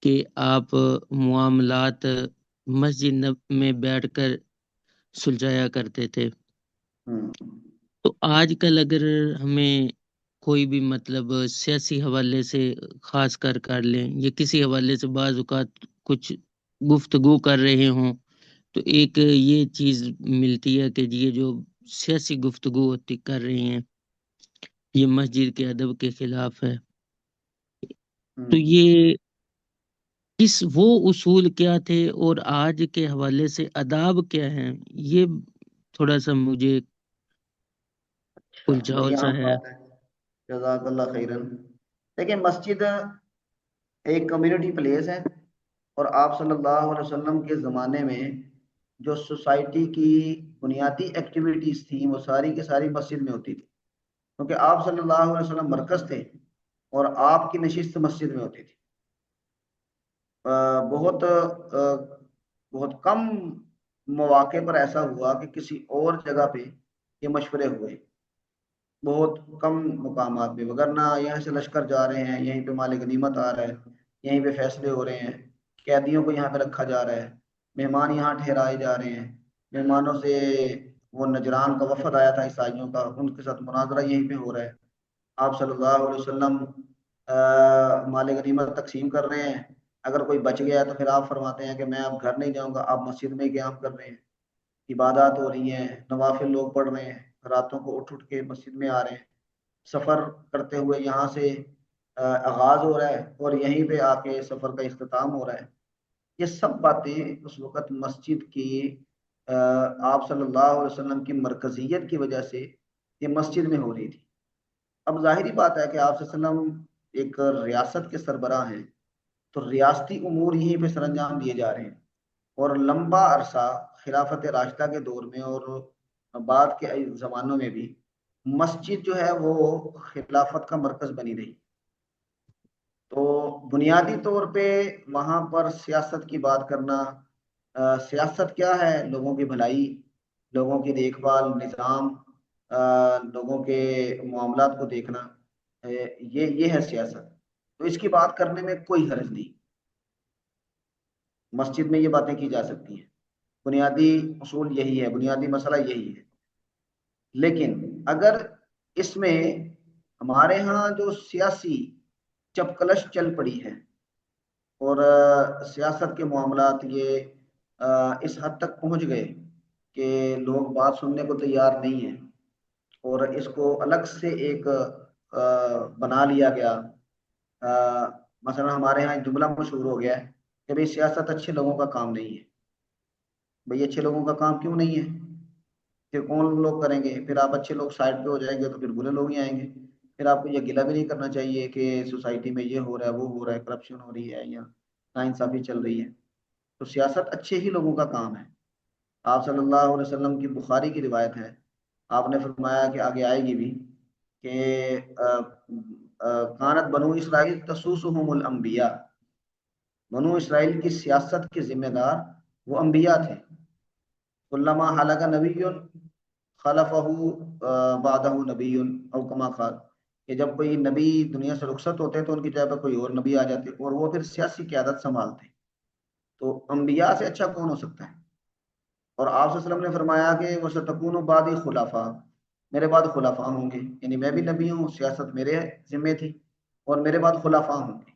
کہ آپ معاملات مسجد میں بیٹھ کر سلجھایا کرتے تھے. ہوں. تو آج کل اگر ہمیں کوئی بھی مطلب سیاسی حوالے سے خاص کر لیں یا کسی حوالے سے بعض اوقات کچھ گفتگو کر رہے ہوں تو ایک یہ چیز ملتی ہے کہ یہ جو سیاسی گفتگو ہوتی کر رہی ہیں یہ مسجد کے ادب کے خلاف ہے. تو یہ وہ اصول کیا تھے اور آج کے حوالے سے آداب کیا ہیں، یہ تھوڑا سا مجھے اچھا الجھاؤ بڑی سا اہم ہے. بات ہے. جزاک اللہ خیرن. دیکھیں مسجد ایک کمیونٹی پلیس ہے اور آپ صلی اللہ علیہ وسلم کے زمانے میں جو سوسائٹی کی بنیادی ایکٹیویٹیز تھیں وہ ساری کی ساری مسجد میں ہوتی تھی کیونکہ آپ صلی اللہ علیہ وسلم مرکز تھے اور آپ کی نشست مسجد میں ہوتی تھی. بہت بہت کم مواقع پر ایسا ہوا کہ کسی اور جگہ پہ یہ مشورے ہوئے، بہت کم مقامات پہ. وگرنہ یہاں سے لشکر جا رہے ہیں، یہیں پہ مال غنیمت آ رہا ہے، یہیں پہ فیصلے ہو رہے ہیں، قیدیوں کو یہاں پہ رکھا جا رہا ہے، مہمان یہاں ٹھہرائے جا رہے ہیں. مہمانوں سے وہ نجران کا وفد آیا تھا عیسائیوں کا، ان کے ساتھ مناظرہ یہیں پہ ہو رہا ہے. آپ صلی اللہ علیہ وسلم مال غنیمت تقسیم کر رہے ہیں. اگر کوئی بچ گیا تو پھر آپ فرماتے ہیں کہ میں اب گھر نہیں جاؤں گا، آپ مسجد میں قیام کر رہے ہیں، عبادات ہو رہی ہیں، نوافل لوگ پڑھ رہے ہیں، راتوں کو اٹھ کے مسجد میں آ رہے ہیں. سفر کرتے ہوئے یہاں سے آغاز ہو رہا ہے اور یہیں پہ آ کے سفر کا اختتام ہو رہا ہے. یہ سب باتیں اس وقت مسجد کی آپ صلی اللہ علیہ وسلم کی مرکزیت کی وجہ سے یہ مسجد میں ہو رہی تھی. اب ظاہری بات ہے کہ آپ صلی اللہ علیہ وسلم ایک ریاست کے سربراہ ہیں تو ریاستی امور یہیں پہ سر انجام دیے جا رہے ہیں. اور لمبا عرصہ خلافت راشدہ کے دور میں اور بعد کے زمانوں میں بھی مسجد جو ہے وہ خلافت کا مرکز بنی رہی. تو بنیادی طور پہ وہاں پر سیاست کی بات کرنا، سیاست کیا ہے؟ لوگوں کی بھلائی، لوگوں کی دیکھ بھال، نظام، لوگوں کے معاملات کو دیکھنا، یہ ہے سیاست. تو اس کی بات کرنے میں کوئی حرج نہیں، مسجد میں یہ باتیں کی جا سکتی ہیں. بنیادی اصول یہی ہے، بنیادی مسئلہ یہی ہے. لیکن اگر اس میں ہمارے ہاں جو سیاسی چپکلش چل پڑی ہے اور سیاست کے معاملات یہ اس حد تک پہنچ گئے کہ لوگ بات سننے کو تیار نہیں ہیں اور اس کو الگ سے ایک بنا لیا گیا. مثلا ہمارے ہاں ایک جملہ مشہور ہو گیا ہے کہ بھئی سیاست اچھے لوگوں کا کام نہیں ہے. بھئی اچھے لوگوں کا کام کیوں نہیں ہے؟ پھر کون لوگ کریں گے؟ پھر آپ اچھے لوگ سائڈ پہ ہو جائیں گے تو پھر برے لوگ ہی آئیں گے. پھر آپ کو یہ گلہ بھی نہیں کرنا چاہیے کہ سوسائٹی میں یہ ہو رہا ہے، وہ ہو رہا ہے، کرپشن ہو رہی ہے یا ناانصافی چل رہی ہے. تو سیاست اچھے ہی لوگوں کا کام ہے. آپ صلی اللہ علیہ وسلم کی بخاری کی روایت ہے، آپ نے فرمایا کہ آگے آئے گی بھی کہ کانت بنو اسرائیل تسوسہم الانبیاء، بنو اسرائیل کی سیاست کے ذمہ دار وہ انبیاء تھے. کلما حلق نبی خلفہ بعدہ نبی او کما قال، کہ جب کوئی نبی دنیا سے رخصت ہوتے تو ان کی جگہ پر کوئی اور نبی آ جاتے اور وہ پھر سیاسی قیادت سنبھالتے. تو انبیاء سے اچھا کون ہو سکتا ہے؟ اور آپ صلی اللہ علیہ وسلم نے فرمایا کہ وہ ستکون بعدی خلفاء، میرے بعد خلفاء ہوں گے، یعنی میں بھی نبی ہوں، سیاست میرے ذمے تھی، اور میرے بعد خلفاء ہوں گے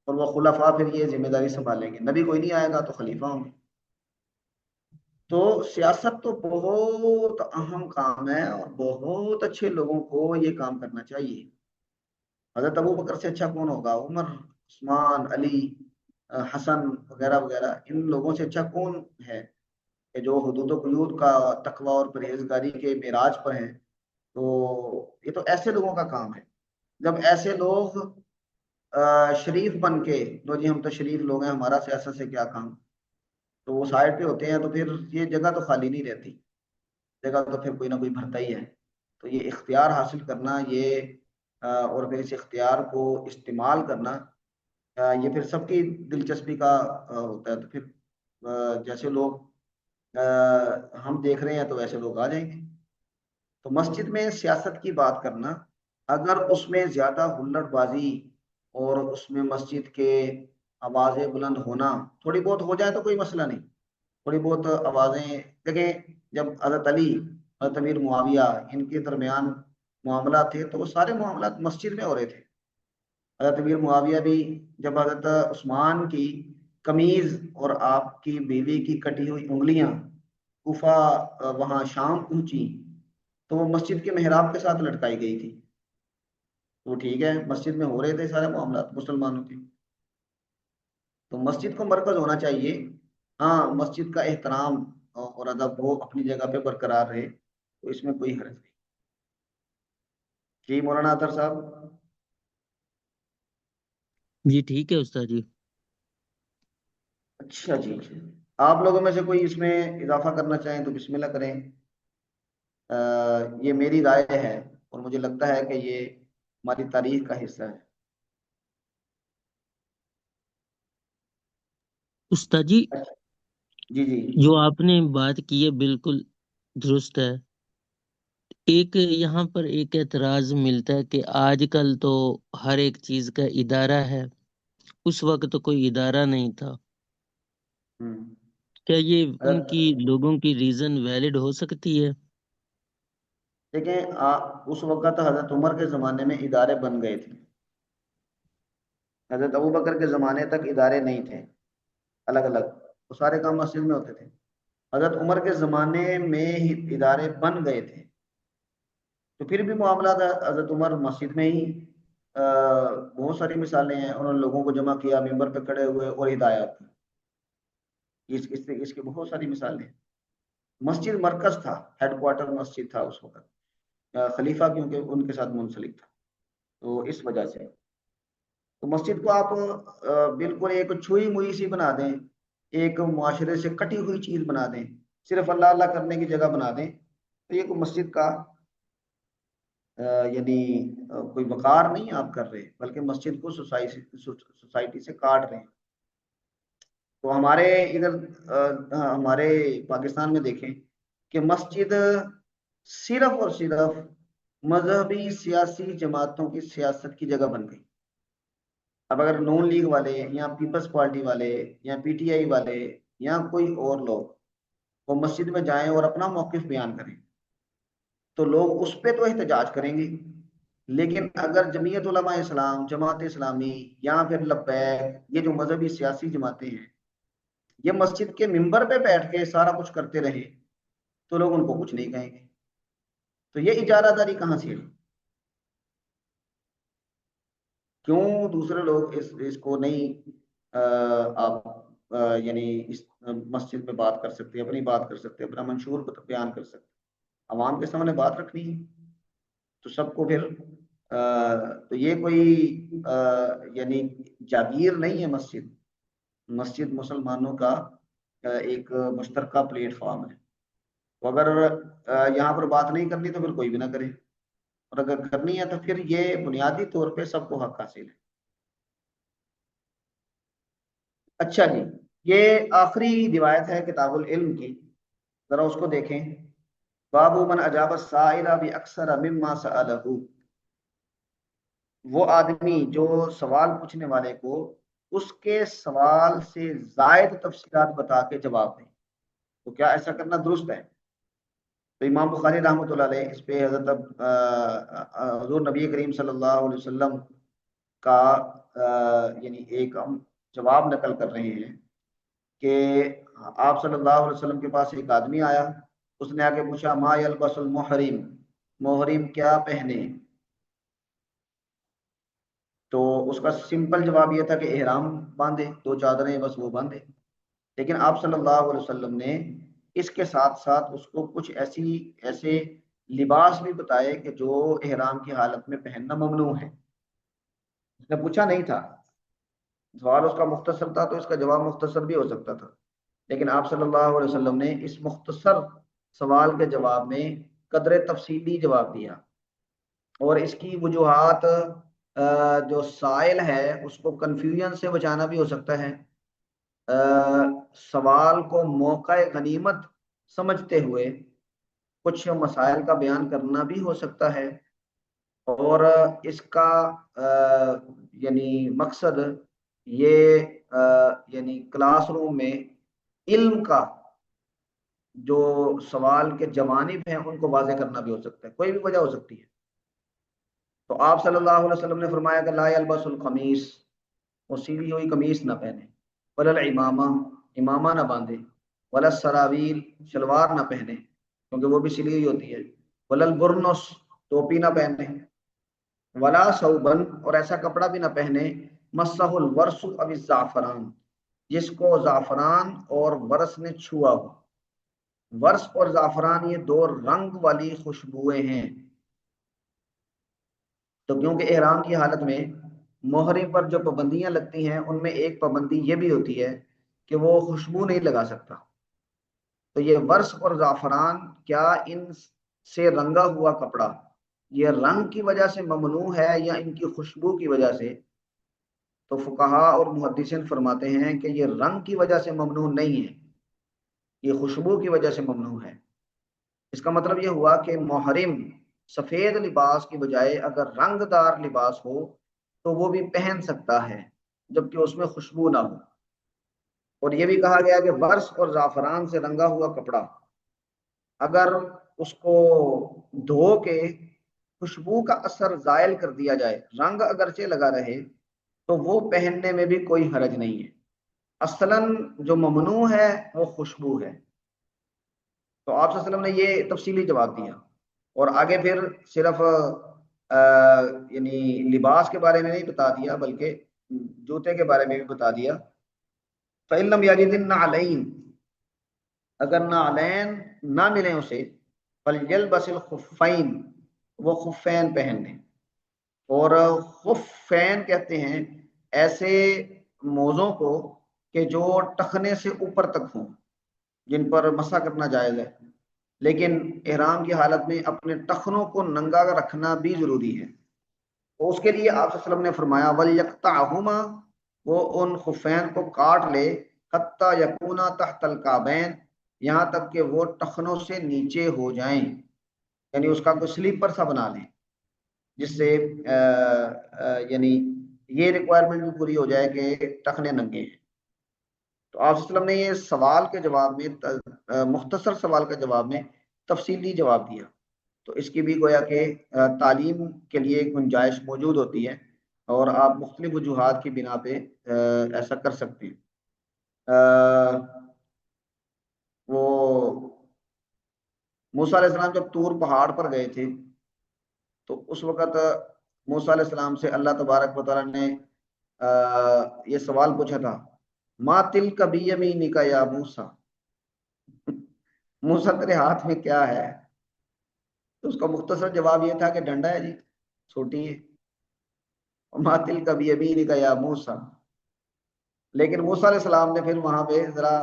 اور وہ خلفاء پھر یہ ذمہ داری سنبھالیں گے. نبی کوئی نہیں آئے گا تو خلیفہ ہوں گے. تو سیاست تو بہت اہم کام ہے اور بہت اچھے لوگوں کو یہ کام کرنا چاہیے. حضرت ابو بکر سے اچھا کون ہوگا؟ عمر، عثمان، علی، حسن وغیرہ وغیرہ، ان لوگوں سے اچھا کون ہے کہ جو حدود و قیود کا تقوی اور پرہیزگاری کے معراج پر ہیں؟ تو یہ تو ایسے لوگوں کا کام ہے. جب ایسے لوگ شریف بن کے، لو جی ہم تو شریف لوگ ہیں، ہمارا سیاست سے کیا کام، تو وہ سائڈ پہ ہوتے ہیں، تو پھر یہ جگہ تو خالی نہیں رہتی، جگہ تو پھر کوئی نہ کوئی بھرتا ہی ہے۔ تو یہ اختیار حاصل کرنا، یہ اور پھر اس اختیار کو استعمال کرنا، یہ پھر سب کی دلچسپی کا ہوتا ہے۔ تو پھر جیسے لوگ ہم دیکھ رہے ہیں تو ویسے لوگ آ جائیں گے۔ تو مسجد میں سیاست کی بات کرنا، اگر اس میں زیادہ ہلڑ بازی اور اس میں مسجد کے آوازیں بلند ہونا تھوڑی بہت ہو جائے تو کوئی مسئلہ نہیں، تھوڑی بہت آوازیں دیکھیں، جب حضرت علی، حضرت امیر معاویہ، ان کے درمیان معاملات تھے تو وہ سارے معاملات مسجد میں ہو رہے تھے۔ حضرت امیر معاویہ بھی جب حضرت عثمان کی قمیض اور آپ کی بیوی کی کٹی ہوئی انگلیاں کوفہ وہاں شام پہنچی تو وہ مسجد کے محراب کے ساتھ لٹکائی گئی تھی، تو ٹھیک ہے، مسجد میں ہو رہے تھے سارے معاملات مسلمانوں کے، تو مسجد کو مرکز ہونا چاہیے۔ ہاں، مسجد کا احترام اور ادب وہ اپنی جگہ پہ برقرار رہے، تو اس میں کوئی حرج نہیں۔ جی مولانا اطہر صاحب۔ جی ٹھیک ہے استاد جی۔ اچھا جی، آپ لوگوں میں سے کوئی اس میں اضافہ کرنا چاہیں تو بسم اللہ کریں۔ یہ میری رائے ہے اور مجھے لگتا ہے کہ یہ ہماری تاریخ کا حصہ ہے۔ استاد جی جی جی جو آپ نے بات کی ہے بالکل درست ہے۔ ایک یہاں پر ایک اعتراض ملتا ہے کہ آج کل تو ہر ایک چیز کا ادارہ ہے، اس وقت تو کوئی ادارہ نہیں تھا۔ ہوں۔ کیا یہ ان کی لوگوں کی ریزن ویلڈ ہو سکتی ہے؟ دیکھیں، اس وقت حضرت عمر کے زمانے میں ادارے بن گئے تھے، حضرت ابوبکر کے زمانے تک ادارے نہیں تھے الگ الگ، وہ سارے کام مسجد میں ہوتے تھے۔ حضرت عمر کے زمانے میں ہی ادارے بن گئے تھے، تو پھر بھی معاملات حضرت عمر مسجد میں ہی بہت ساری مثالیں ہیں، انہوں نے لوگوں کو جمع کیا، ممبر پہ کھڑے ہوئے اور ہدایات کی، اس کی بہت ساری مثالیں ہیں۔ مسجد مرکز تھا، ہیڈ کوارٹر مسجد تھا اس وقت، خلیفہ کیونکہ ان کے ساتھ منسلک تھا، تو اس وجہ سے تو مسجد کو آپ بالکل ایک چھوئی موئی سی بنا دیں، ایک معاشرے سے کٹی ہوئی چیز بنا دیں، صرف اللہ اللہ کرنے کی جگہ بنا دیں، تو یہ کوئی مسجد کا یعنی کوئی وقار نہیں آپ کر رہے، بلکہ مسجد کو سوسائٹی سے کاٹ رہے ہیں۔ تو ہمارے ادھر ہمارے پاکستان میں دیکھیں کہ مسجد صرف اور صرف مذہبی سیاسی جماعتوں کی سیاست کی جگہ بن گئی۔ اب اگر نون لیگ والے یا پیپلز پارٹی والے یا پی ٹی آئی والے یا کوئی اور لوگ وہ مسجد میں جائیں اور اپنا موقف بیان کریں تو لوگ اس پہ تو احتجاج کریں گے، لیکن اگر جمعیت علماء اسلام، جماعت اسلامی یا پھر لبیک، یہ جو مذہبی سیاسی جماعتیں ہیں، یہ مسجد کے ممبر پہ بیٹھ کے سارا کچھ کرتے رہے تو لوگ ان کو کچھ نہیں کہیں گے۔ تو یہ اجارہ داری کہاں سے ہے؟ کیوں دوسرے لوگ اس کو نہیں آپ یعنی اس مسجد میں بات کر سکتے، اپنی بات کر سکتے، اپنا منشور کو بیان کر سکتے، عوام کے سامنے بات رکھنی ہے تو سب کو پھر تو یہ کوئی یعنی جاگیر نہیں ہے مسجد۔ مسجد مسلمانوں کا ایک مشترکہ پلیٹ فارم ہے، تو اگر یہاں پر بات نہیں کرنی تو پھر کوئی بھی نہ کرے، اور اگر کرنی ہے تو پھر یہ بنیادی طور پہ سب کو حق حاصل ہے۔ اچھا جی، یہ آخری روایت ہے کتاب العلم کی، ذرا اس کو دیکھیں۔ باب من اجاب السائل باکثر مما سألہ، وہ آدمی جو سوال پوچھنے والے کو اس کے سوال سے زائد تفصیلات بتا کے جواب دیں، تو کیا ایسا کرنا درست ہے؟ تو امام بخاری رحمۃ اللہ علیہ اس پہ حضرت حضور نبی کریم صلی اللہ علیہ وسلم کا یعنی ایک ہم جواب نقل کر رہے ہیں کہ آپ صلی اللہ علیہ وسلم کے پاس ایک آدمی آیا، اس نے آگے پوچھا ما یلبس المحرم، محرم کیا پہنے؟ تو اس کا سمپل جواب یہ تھا کہ احرام باندھے، 2 چادریں بس وہ باندھے، لیکن آپ صلی اللہ علیہ وسلم نے اس کے ساتھ ساتھ اس کو کچھ ایسے لباس بھی بتائے کہ جو احرام کی حالت میں پہننا ممنوع ہے۔ اس نے پوچھا نہیں تھا، سوال اس کا مختصر تھا تو اس کا جواب مختصر بھی ہو سکتا تھا، لیکن آپ صلی اللہ علیہ وسلم نے اس مختصر سوال کے جواب میں قدر تفصیلی جواب دیا، اور اس کی وجوہات جو سائل ہے اس کو کنفیوژن سے بچانا بھی ہو سکتا ہے، سوال کو موقع غنیمت سمجھتے ہوئے کچھ مسائل کا بیان کرنا بھی ہو سکتا ہے، اور اس کا یعنی مقصد یہ یعنی کلاس روم میں علم کا جو سوال کے جوانب ہیں ان کو واضح کرنا بھی ہو سکتا ہے، کوئی بھی وجہ ہو سکتی ہے۔ تو آپ صلی اللہ علیہ وسلم نے فرمایا کہ لا یلبس القمیص، وہ سیدھی ہوئی قمیص نہ پہنے، ولا العمامہ، امامہ نہ باندھے، ولا السراویل، شلوار نہ پہنے کیونکہ وہ بھی سلی ہوئی ہوتی ہے، ولا البرنس، ٹوپی نہ پہنے، ولا ثوبن، اور ایسا کپڑا بھی نہ پہنے، مسہ الورس او الزعفران، جس کو زعفران اور ورس نے چھوا ہو۔ ورس اور زعفران یہ دو رنگ والی خوشبوئیں ہیں، تو کیونکہ احرام کی حالت میں محرم پر جو پابندیاں لگتی ہیں ان میں ایک پابندی یہ بھی ہوتی ہے کہ وہ خوشبو نہیں لگا سکتا، تو یہ ورس اور زعفران کیا ان سے رنگا ہوا کپڑا یہ رنگ کی وجہ سے ممنوع ہے یا ان کی خوشبو کی وجہ سے؟ تو فقہا اور محدثین فرماتے ہیں کہ یہ رنگ کی وجہ سے ممنوع نہیں ہے، یہ خوشبو کی وجہ سے ممنوع ہے۔ اس کا مطلب یہ ہوا کہ محرم سفید لباس کی بجائے اگر رنگ دار لباس ہو تو وہ بھی پہن سکتا ہے جبکہ اس میں خوشبو نہ ہو۔ اور یہ بھی کہا گیا کہ ورس اور زعفران سے رنگا ہوا کپڑا اگر اس کو دھو کے خوشبو کا اثر زائل کر دیا جائے، رنگ اگرچہ لگا رہے تو وہ پہننے میں بھی کوئی حرج نہیں ہے، اصلاً جو ممنوع ہے وہ خوشبو ہے۔ تو آپ صلی اللہ علیہ وسلم نے یہ تفصیلی جواب دیا، اور آگے پھر صرف یعنی لباس کے بارے میں نہیں بتا دیا بلکہ جوتے کے بارے میں بھی بتا دیا۔ فَإِن لَّمْ يَجِدِ النَّعْلَيْنِ، اگر نعلین نہ ملیں اسے، فَلْيَلْبَسِ الْخُفَّيْنِ، وہ خفین پہن لیں۔ اور خفین کہتے ہیں ایسے موزوں کو کہ جو ٹخنے سے اوپر تک ہوں، جن پر مسح کرنا جائز ہے، لیکن احرام کی حالت میں اپنے ٹخنوں کو ننگا رکھنا بھی ضروری ہے، تو اس کے لیے آپ صلی اللہ علیہ وسلم نے فرمایا وَلْيَقْطَعْهُمَا، وہ ان خفین کو کاٹ لے، حَتَّى يَكُونَا تَحْتَ الْكَعْبَيْن، یہاں تک کہ وہ ٹخنوں سے نیچے ہو جائیں، یعنی اس کا کوئی سلیپر سا بنا لیں جس سے یعنی یہ ریکوائرمنٹ بھی پوری ہو جائے کہ ٹخنے ننگے ہیں۔ تو آپ صلی اللہ علیہ وسلم نے یہ سوال کے جواب میں مختصر سوال کے جواب میں تفصیلی جواب دیا، تو اس کی بھی گویا کہ تعلیم کے لیے گنجائش موجود ہوتی ہے، اور آپ مختلف وجوہات کی بنا پہ ایسا کر سکتے ہیں۔ وہ موسیٰ علیہ السلام جب طور پہاڑ پر گئے تھے تو اس وقت موسیٰ علیہ السلام سے اللہ تبارک و تعالیٰ نے یہ سوال پوچھا تھا، ما تلک بیمینک یا موسیٰ، موسیٰ تیرے ہاتھ میں کیا ہے؟ تو اس کا مختصر جواب یہ تھا کہ ڈنڈا ہے جی، چھوٹی ہے، ما تلک بیمینک یا موسیٰ۔ لیکن موسیٰ علیہ السلام نے پھر وہاں پہ ذرا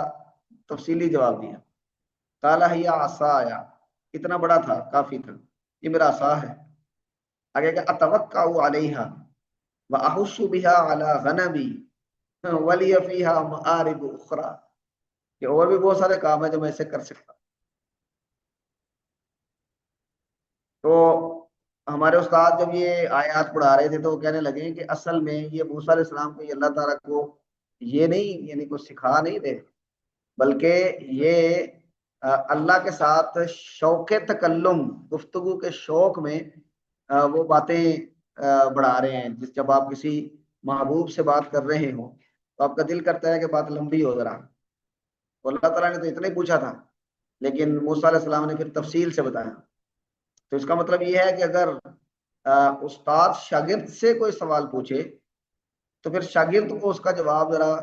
تفصیلی جواب دیا، قال ہی عصایا، اتنا بڑا تھا کافی تھا، یہ میرا عصا ہے۔ آگے کہ اتوکا علیہا واحش بہا علی غنمی ولی فیہا مآرب اخرى، کہ اور بھی بہت سارے کام ہیں جو میں اسے کر سکتا۔ تو ہمارے استاد جب یہ آیات پڑھا رہے تھے تو وہ کہنے لگے کہ اصل میں یہ موسیٰ علیہ السلام کو یہ اللہ تعالیٰ کو یہ نہیں یعنی کچھ سکھا نہیں دے، بلکہ یہ اللہ کے ساتھ شوق تکلم، گفتگو کے شوق میں وہ باتیں بڑھا رہے ہیں۔ جب آپ کسی محبوب سے بات کر رہے ہوں تو آپ کا دل کرتا ہے کہ بات لمبی ہو ذرا، تو اللہ تعالیٰ نے تو اتنا ہی پوچھا تھا، لیکن موسیٰ علیہ السلام نے پھر تفصیل سے بتایا۔ تو اس کا مطلب یہ ہے کہ اگر استاد شاگرد سے کوئی سوال پوچھے تو پھر شاگرد کو اس کا جواب ذرا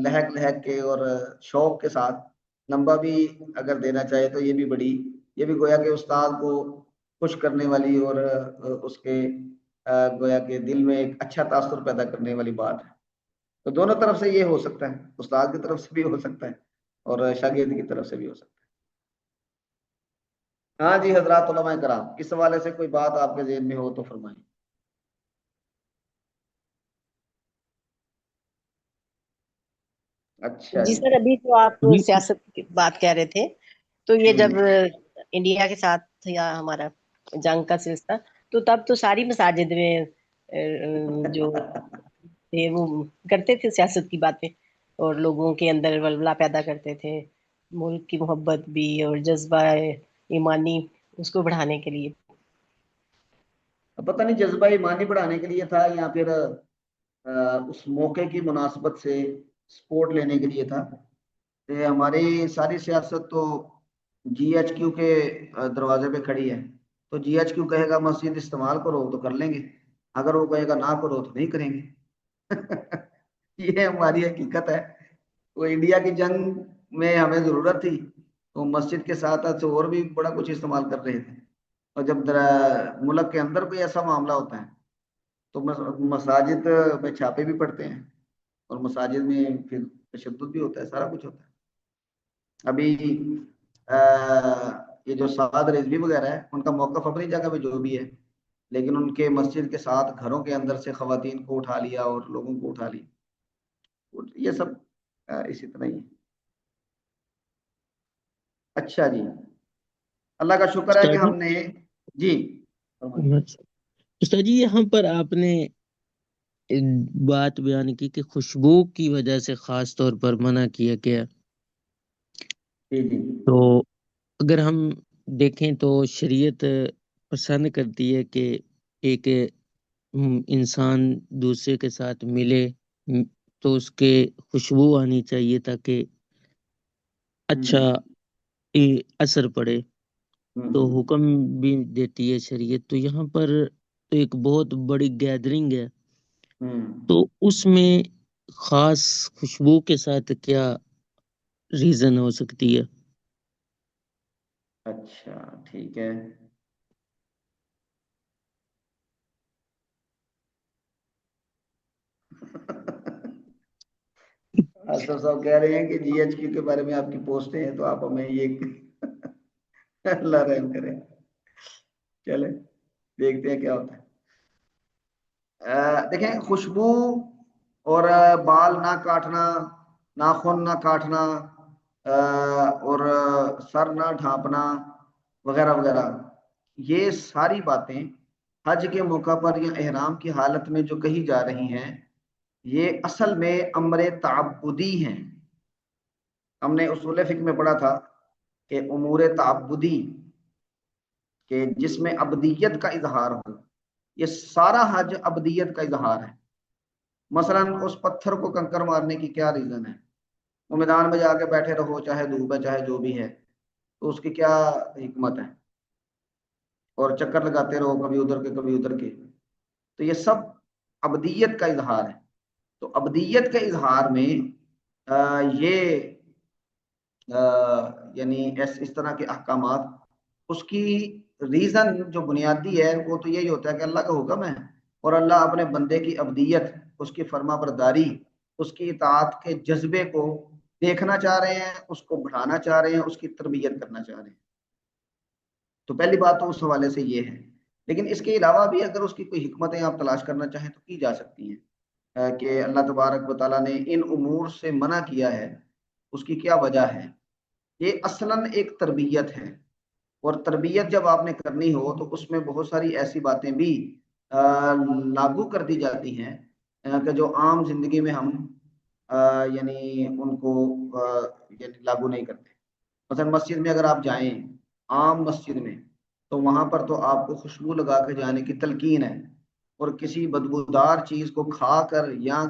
لہک لہک کے اور شوق کے ساتھ لمبا بھی اگر دینا چاہے تو یہ بھی گویا کہ استاد کو خوش کرنے والی اور اس کے گویا کہ دل میں ایک اچھا تاثر پیدا کرنے والی بات ہے۔ تو دونوں طرف سے یہ ہو سکتا ہے، استاد کی طرف سے بھی ہو سکتا ہے اور شاگرد کی طرف سے بھی ہو سکتا ہے۔ ہاں جی حضرات علماء کرام، اس حوالے سے کوئی بات آپ کے ذہن میں ہو تو فرمائیں۔ اچھا جی جی سر، ابھی تو آپ جی سیاست کی بات کہہ رہے تھے، تو یہ ہوں، جب انڈیا کے ساتھ یا ہمارا جنگ کا سلسلہ، تو تب تو ساری مساجد میں جو تھے وہ کرتے تھے سیاست کی باتیں، اور لوگوں کے اندر ولولہ پیدا کرتے تھے، ملک کی محبت بھی اور جذبہ ایمانی اس کو بڑھانے کے لیے۔ پتہ نہیں جذبہ ایمانی بڑھانے کے لیے تھا یا پھر اس موقع کی مناسبت سے سپورٹ لینے کے لیے تھا۔ کہ ہماری ساری سیاست تو جی ایچ کیو کے دروازے پہ کھڑی ہے، تو جی ایچ کیو کہے گا مسجد استعمال کرو تو کر لیں گے، اگر وہ کہے گا نہ کرو تو نہیں کریں گے۔ یہ ہماری حقیقت ہے۔ وہ انڈیا کی جنگ میں ہمیں ضرورت تھی تو مسجد کے ساتھ ساتھ اور بھی بڑا کچھ استعمال کر رہے تھے، اور جب ملک کے اندر کوئی ایسا معاملہ ہوتا ہے تو مساجد میں چھاپے بھی پڑتے ہیں، اور مساجد میں پھر تشدد بھی ہوتا ہے، سارا کچھ ہوتا ہے۔ ابھی یہ جو سعد رضوی وغیرہ ہے، ان کا موقف اپنی جگہ پہ جو بھی ہے، لیکن ان کے مسجد کے ساتھ گھروں کے اندر سے خواتین کو اٹھا لیا اور لوگوں کو اٹھا لیا، یہ سب اسی طرح ہی ہے۔ اچھا جی، اللہ کا شکر ہے کہ استاد ہم نے جی جی، استاد جی یہاں پر آپ نے بات بیان کی کہ خوشبو کی وجہ سے خاص طور پر منع کیا گیا، جی جی تو اگر ہم دیکھیں تو شریعت پسند کرتی ہے کہ ایک انسان دوسرے کے ساتھ ملے تو اس کے خوشبو آنی چاہیے تاکہ اچھا اثر پڑے، تو حکم بھی دیتی ہے شریعت۔ تو یہاں پر تو ایک بہت بڑی گیدرنگ ہے، تو اس میں خاص خوشبو کے ساتھ کیا ریزن ہو سکتی ہے؟ اچھا ٹھیک ہے۔ آصف صاحب کہہ رہے ہیں کہ جی ایچ کیو کے بارے میں آپ کی پوسٹیں ہیں تو آپ ہمیں یہ اللہ رحم کرے۔ چلے دیکھتے ہیں کیا ہوتا ہے۔ دیکھیں، خوشبو اور بال نہ کاٹنا، ناخن نہ کاٹنا، اور سر نہ ڈھانپنا وغیرہ وغیرہ، یہ ساری باتیں حج کے موقع پر یا احرام کی حالت میں جو کہی جا رہی ہیں، یہ اصل میں امر تعبدی ہیں۔ ہم نے اصول فقہ میں پڑھا تھا کہ امور تعبدی کہ جس میں ابدیت کا اظہار ہو، یہ سارا حج ابدیت کا اظہار ہے۔ مثلا اس پتھر کو کنکر مارنے کی کیا ریزن ہے؟ وہ میدان میں جا کے بیٹھے رہو، چاہے دھوپ ہے چاہے جو بھی ہے، تو اس کی کیا حکمت ہے؟ اور چکر لگاتے رہو کبھی ادھر کے کبھی ادھر کے، تو یہ سب ابدیت کا اظہار ہے۔ تو ابدیت کے اظہار میں یہ یعنی اس طرح کے احکامات، اس کی ریزن جو بنیادی ہے وہ تو یہی ہوتا ہے کہ اللہ کا حکم ہے، اور اللہ اپنے بندے کی ابدیت، اس کی فرما برداری، اس کی اطاعت کے جذبے کو دیکھنا چاہ رہے ہیں، اس کو بڑھانا چاہ رہے ہیں، اس کی تربیت کرنا چاہ رہے ہیں۔ تو پہلی بات تو اس حوالے سے یہ ہے، لیکن اس کے علاوہ بھی اگر اس کی کوئی حکمتیں آپ تلاش کرنا چاہیں تو کی جا سکتی ہیں کہ اللہ تبارک و تعالیٰ نے ان امور سے منع کیا ہے، اس کی کیا وجہ ہے۔ یہ اصلاً ایک تربیت ہے، اور تربیت جب آپ نے کرنی ہو تو اس میں بہت ساری ایسی باتیں بھی لاگو کر دی جاتی ہیں کہ جو عام زندگی میں ہم یعنی ان کو یعنی لاگو نہیں کرتے۔ مثلا مسجد میں اگر آپ جائیں، عام مسجد میں، تو وہاں پر تو آپ کو خوشبو لگا کے جانے کی تلقین ہے، اور کسی بدبودار چیز کو کھا کر یا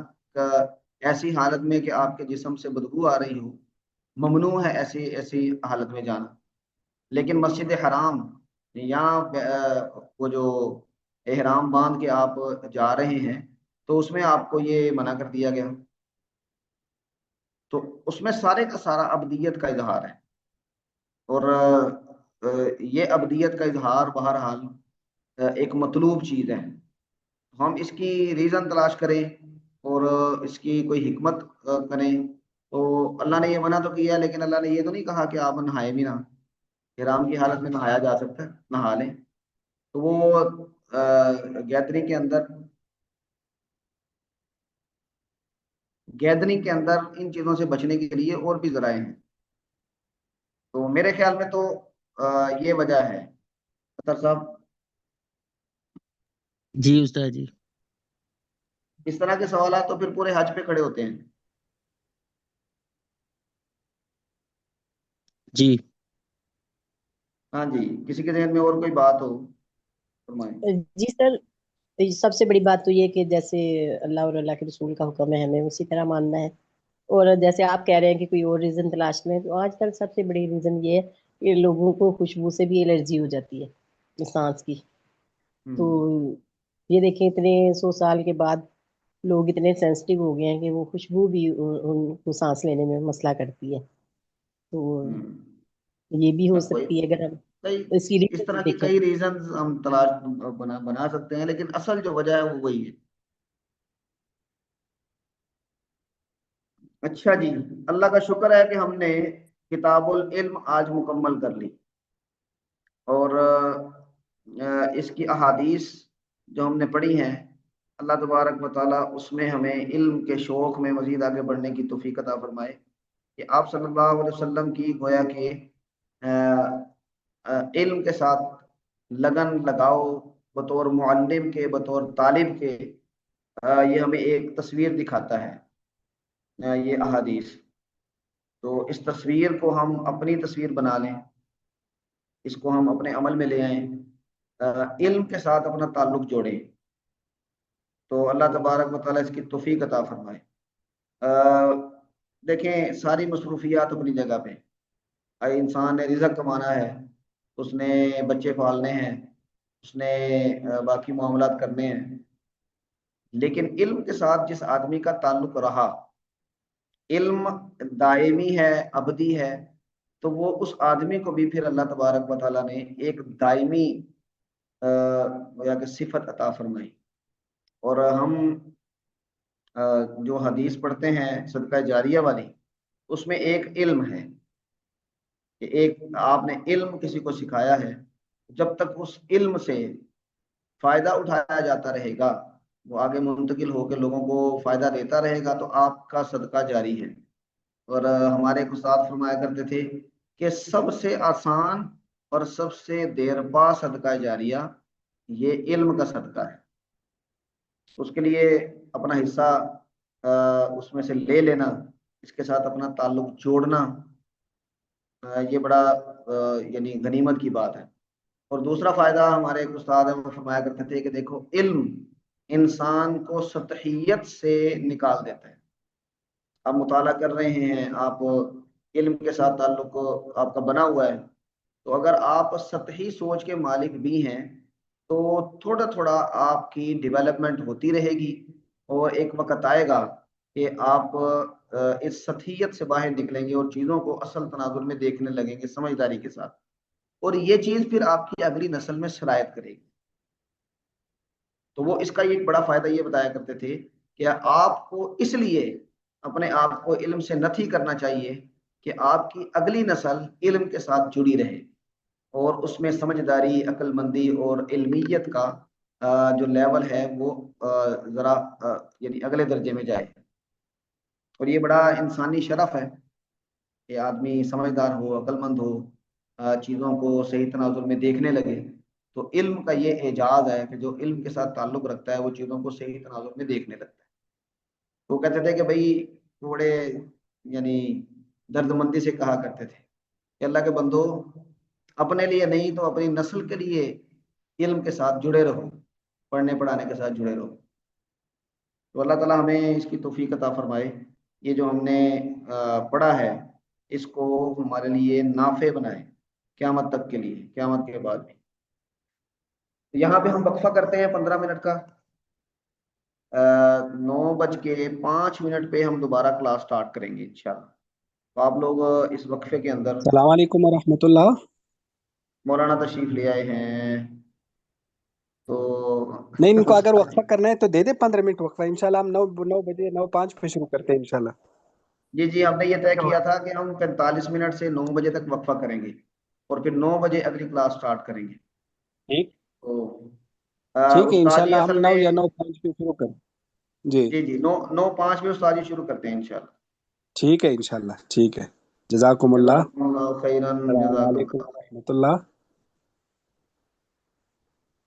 ایسی حالت میں کہ آپ کے جسم سے بدبو آ رہی ہو، ممنوع ہے ایسی حالت میں جانا۔ لیکن مسجد حرام یہاں وہ جو احرام باندھ کے آپ جا رہے ہیں تو اس میں آپ کو یہ منع کر دیا گیا، تو اس میں سارے کا سارا ابدیت کا اظہار ہے، اور یہ ابدیت کا اظہار بہرحال ایک مطلوب چیز ہے۔ ہم اس کی ریزن تلاش کریں اور اس کی کوئی حکمت کریں، تو اللہ نے یہ منع تو کیا، لیکن اللہ نے یہ تو نہیں کہا کہ آپ نہائے بھی نہ، احرام کی حالت میں نہایا جا سکتا ہے، نہا لیں۔ تو وہ گیدرنگ کے اندر ان چیزوں سے بچنے کے لیے اور بھی ذرائع ہیں۔ تو میرے خیال میں تو یہ وجہ ہے۔ اطہر صاحب، جی استاد جی۔ اس طرح کے سوالات تو پھر پورے حج پہ کھڑے ہوتے ہیں۔ جی ہاں جی، کسی کے ذہن میں اور کوئی بات ہو فرمائیں۔ جی سر، سب سے بڑی بات تو یہ کہ جیسے اللہ اور اللہ کے رسول کا حکم ہے ہمیں اسی طرح ماننا ہے، اور جیسے آپ کہہ رہے ہیں کہ کوئی اور ریزن تلاش میں، تو آج کل سب سے بڑی ریزن یہ ہے کہ لوگوں کو خوشبو سے بھی الرجی ہو جاتی ہے، سانس کی۔ تو یہ دیکھیں اتنے 100 سال کے بعد لوگ اتنے سینسٹیو ہو گئے ہیں کہ وہ خوشبو بھی ان کو سانس لینے میں مسئلہ کرتی ہے۔ تو یہ بھی ہو کوئی سکتی ہے اگر ہم اس کی اس ریزن طرح کی دیکھیں۔ کئی ریزنز ہم تلاش بنا سکتے ہیں، لیکن اصل جو وجہ ہے وہ وہی ہے۔ اچھا جی، اللہ کا شکر ہے کہ ہم نے کتاب العلم آج مکمل کر لی، اور اس کی احادیث جو ہم نے پڑھی ہیں، اللہ تبارک و تعالیٰ اس میں ہمیں علم کے شوق میں مزید آگے بڑھنے کی توفیق عطا فرمائے، کہ آپ صلی اللہ علیہ وسلم کی گویا کہ علم کے ساتھ لگن لگاؤ بطور معلم کے، بطور طالب کے، یہ ہمیں ایک تصویر دکھاتا ہے یہ احادیث۔ تو اس تصویر کو ہم اپنی تصویر بنا لیں، اس کو ہم اپنے عمل میں لے آئیں، علم کے ساتھ اپنا تعلق جوڑیں، تو اللہ تبارک و تعالیٰ اس کی توفیق عطا فرمائے۔ دیکھیں، ساری مصروفیات اپنی جگہ پہ، انسان نے رزق کمانا ہے، اس نے بچے پالنے ہیں، اس نے باقی معاملات کرنے ہیں، لیکن علم کے ساتھ جس آدمی کا تعلق رہا، علم دائمی ہے، ابدی ہے، تو وہ اس آدمی کو بھی پھر اللہ تبارک و تعالیٰ نے ایک دائمی یا کہ صفت عطا فرمائی۔ اور ہم جو حدیث پڑھتے ہیں صدقہ جاریہ والی، اس میں ایک علم ہے کہ ایک آپ نے علم کسی کو سکھایا ہے، جب تک اس علم سے فائدہ اٹھایا جاتا رہے گا، وہ آگے منتقل ہو کے لوگوں کو فائدہ دیتا رہے گا، تو آپ کا صدقہ جاری ہے۔ اور ہمارے ایک استاد فرمایا کرتے تھے کہ سب سے آسان اور سب سے دیر پا صدقہ جاریہ یہ علم کا صدقہ ہے۔ اس کے لیے اپنا حصہ اس میں سے لے لینا، اس کے ساتھ اپنا تعلق جوڑنا، یہ بڑا یعنی غنیمت کی بات ہے۔ اور دوسرا فائدہ ہمارے ایک استاد ہیں وہ فرمایا کرتے تھے کہ دیکھو، علم انسان کو سطحیت سے نکال دیتا ہے۔ آپ مطالعہ کر رہے ہیں، آپ علم کے ساتھ تعلق آپ کا بنا ہوا ہے، تو اگر آپ سطحی سوچ کے مالک بھی ہیں تو تھوڑا تھوڑا آپ کی ڈیولپمنٹ ہوتی رہے گی، اور ایک وقت آئے گا کہ آپ اس سطحیت سے باہر نکلیں گے اور چیزوں کو اصل تناظر میں دیکھنے لگیں گے سمجھداری کے ساتھ، اور یہ چیز پھر آپ کی اگلی نسل میں سرایت کرے گی۔ تو وہ اس کا ایک بڑا فائدہ یہ بتایا کرتے تھے کہ آپ کو اس لیے اپنے آپ کو علم سے نتھی کرنا چاہیے کہ آپ کی اگلی نسل علم کے ساتھ جڑی رہے، اور اس میں سمجھداری، عقل مندی اور علمیت کا جو لیول ہے وہ ذرا یعنی اگلے درجے میں جائے۔ اور یہ بڑا انسانی شرف ہے کہ آدمی سمجھدار ہو، عقل مند ہو، چیزوں کو صحیح تناظر میں دیکھنے لگے۔ تو علم کا یہ اعجاز ہے کہ جو علم کے ساتھ تعلق رکھتا ہے وہ چیزوں کو صحیح تناظر میں دیکھنے لگتا ہے۔ وہ کہتے تھے کہ بھائی تھوڑے یعنی درد مندی سے کہا کرتے تھے کہ اللہ کے بندو، اپنے لیے نہیں تو اپنی نسل کے لیے علم کے ساتھ جڑے رہو، پڑھنے پڑھانے کے ساتھ جڑے رہو۔ تو اللہ تعالیٰ ہمیں اس کی توفیق عطا فرمائے، یہ جو ہم نے پڑھا ہے اس کو ہمارے لیے نافع بنائے قیامت تک کے لیے، قیامت کے بعد بھی۔ یہاں پہ ہم وقفہ کرتے ہیں 15 منٹ کا، 9:05 پہ ہم دوبارہ کلاس سٹارٹ کریں گے انشاءاللہ۔ تو آپ لوگ اس وقفے کے اندر السلام علیکم ورحمۃ اللہ۔ مولانا تشریف لے آئے ہیں۔ تو نہیں ان کو اگر وقفہ کرنا ہے تو دے دے 15 منٹ وقفہ، انشاءاللہ ہم 9 بجے 9:05 پہ شروع کرتے ہیں انشاءاللہ۔ جی جی، ہم نے یہ طے کیا تھا کہ ہم 45 منٹ سے 9 بجے تک وقفہ کریں گے اور پھر 9 بجے اگلی کلاس سٹارٹ کریں گے۔ ٹھیک تو ٹھیک ہے استاد جی انشاءاللہ ہم اصل 9 میں یا 9:05 پہ شروع کریں۔ جی جی جی 9:05 میں استاد جی شروع کرتے ہیں انشاءاللہ۔ ٹھیک ہے انشاءاللہ، ٹھیک ہے، جزاکم اللہ، جزاکم اللہ خیرن، السلام جزاکم علیکم اللہ۔ ورحمۃ اللہ۔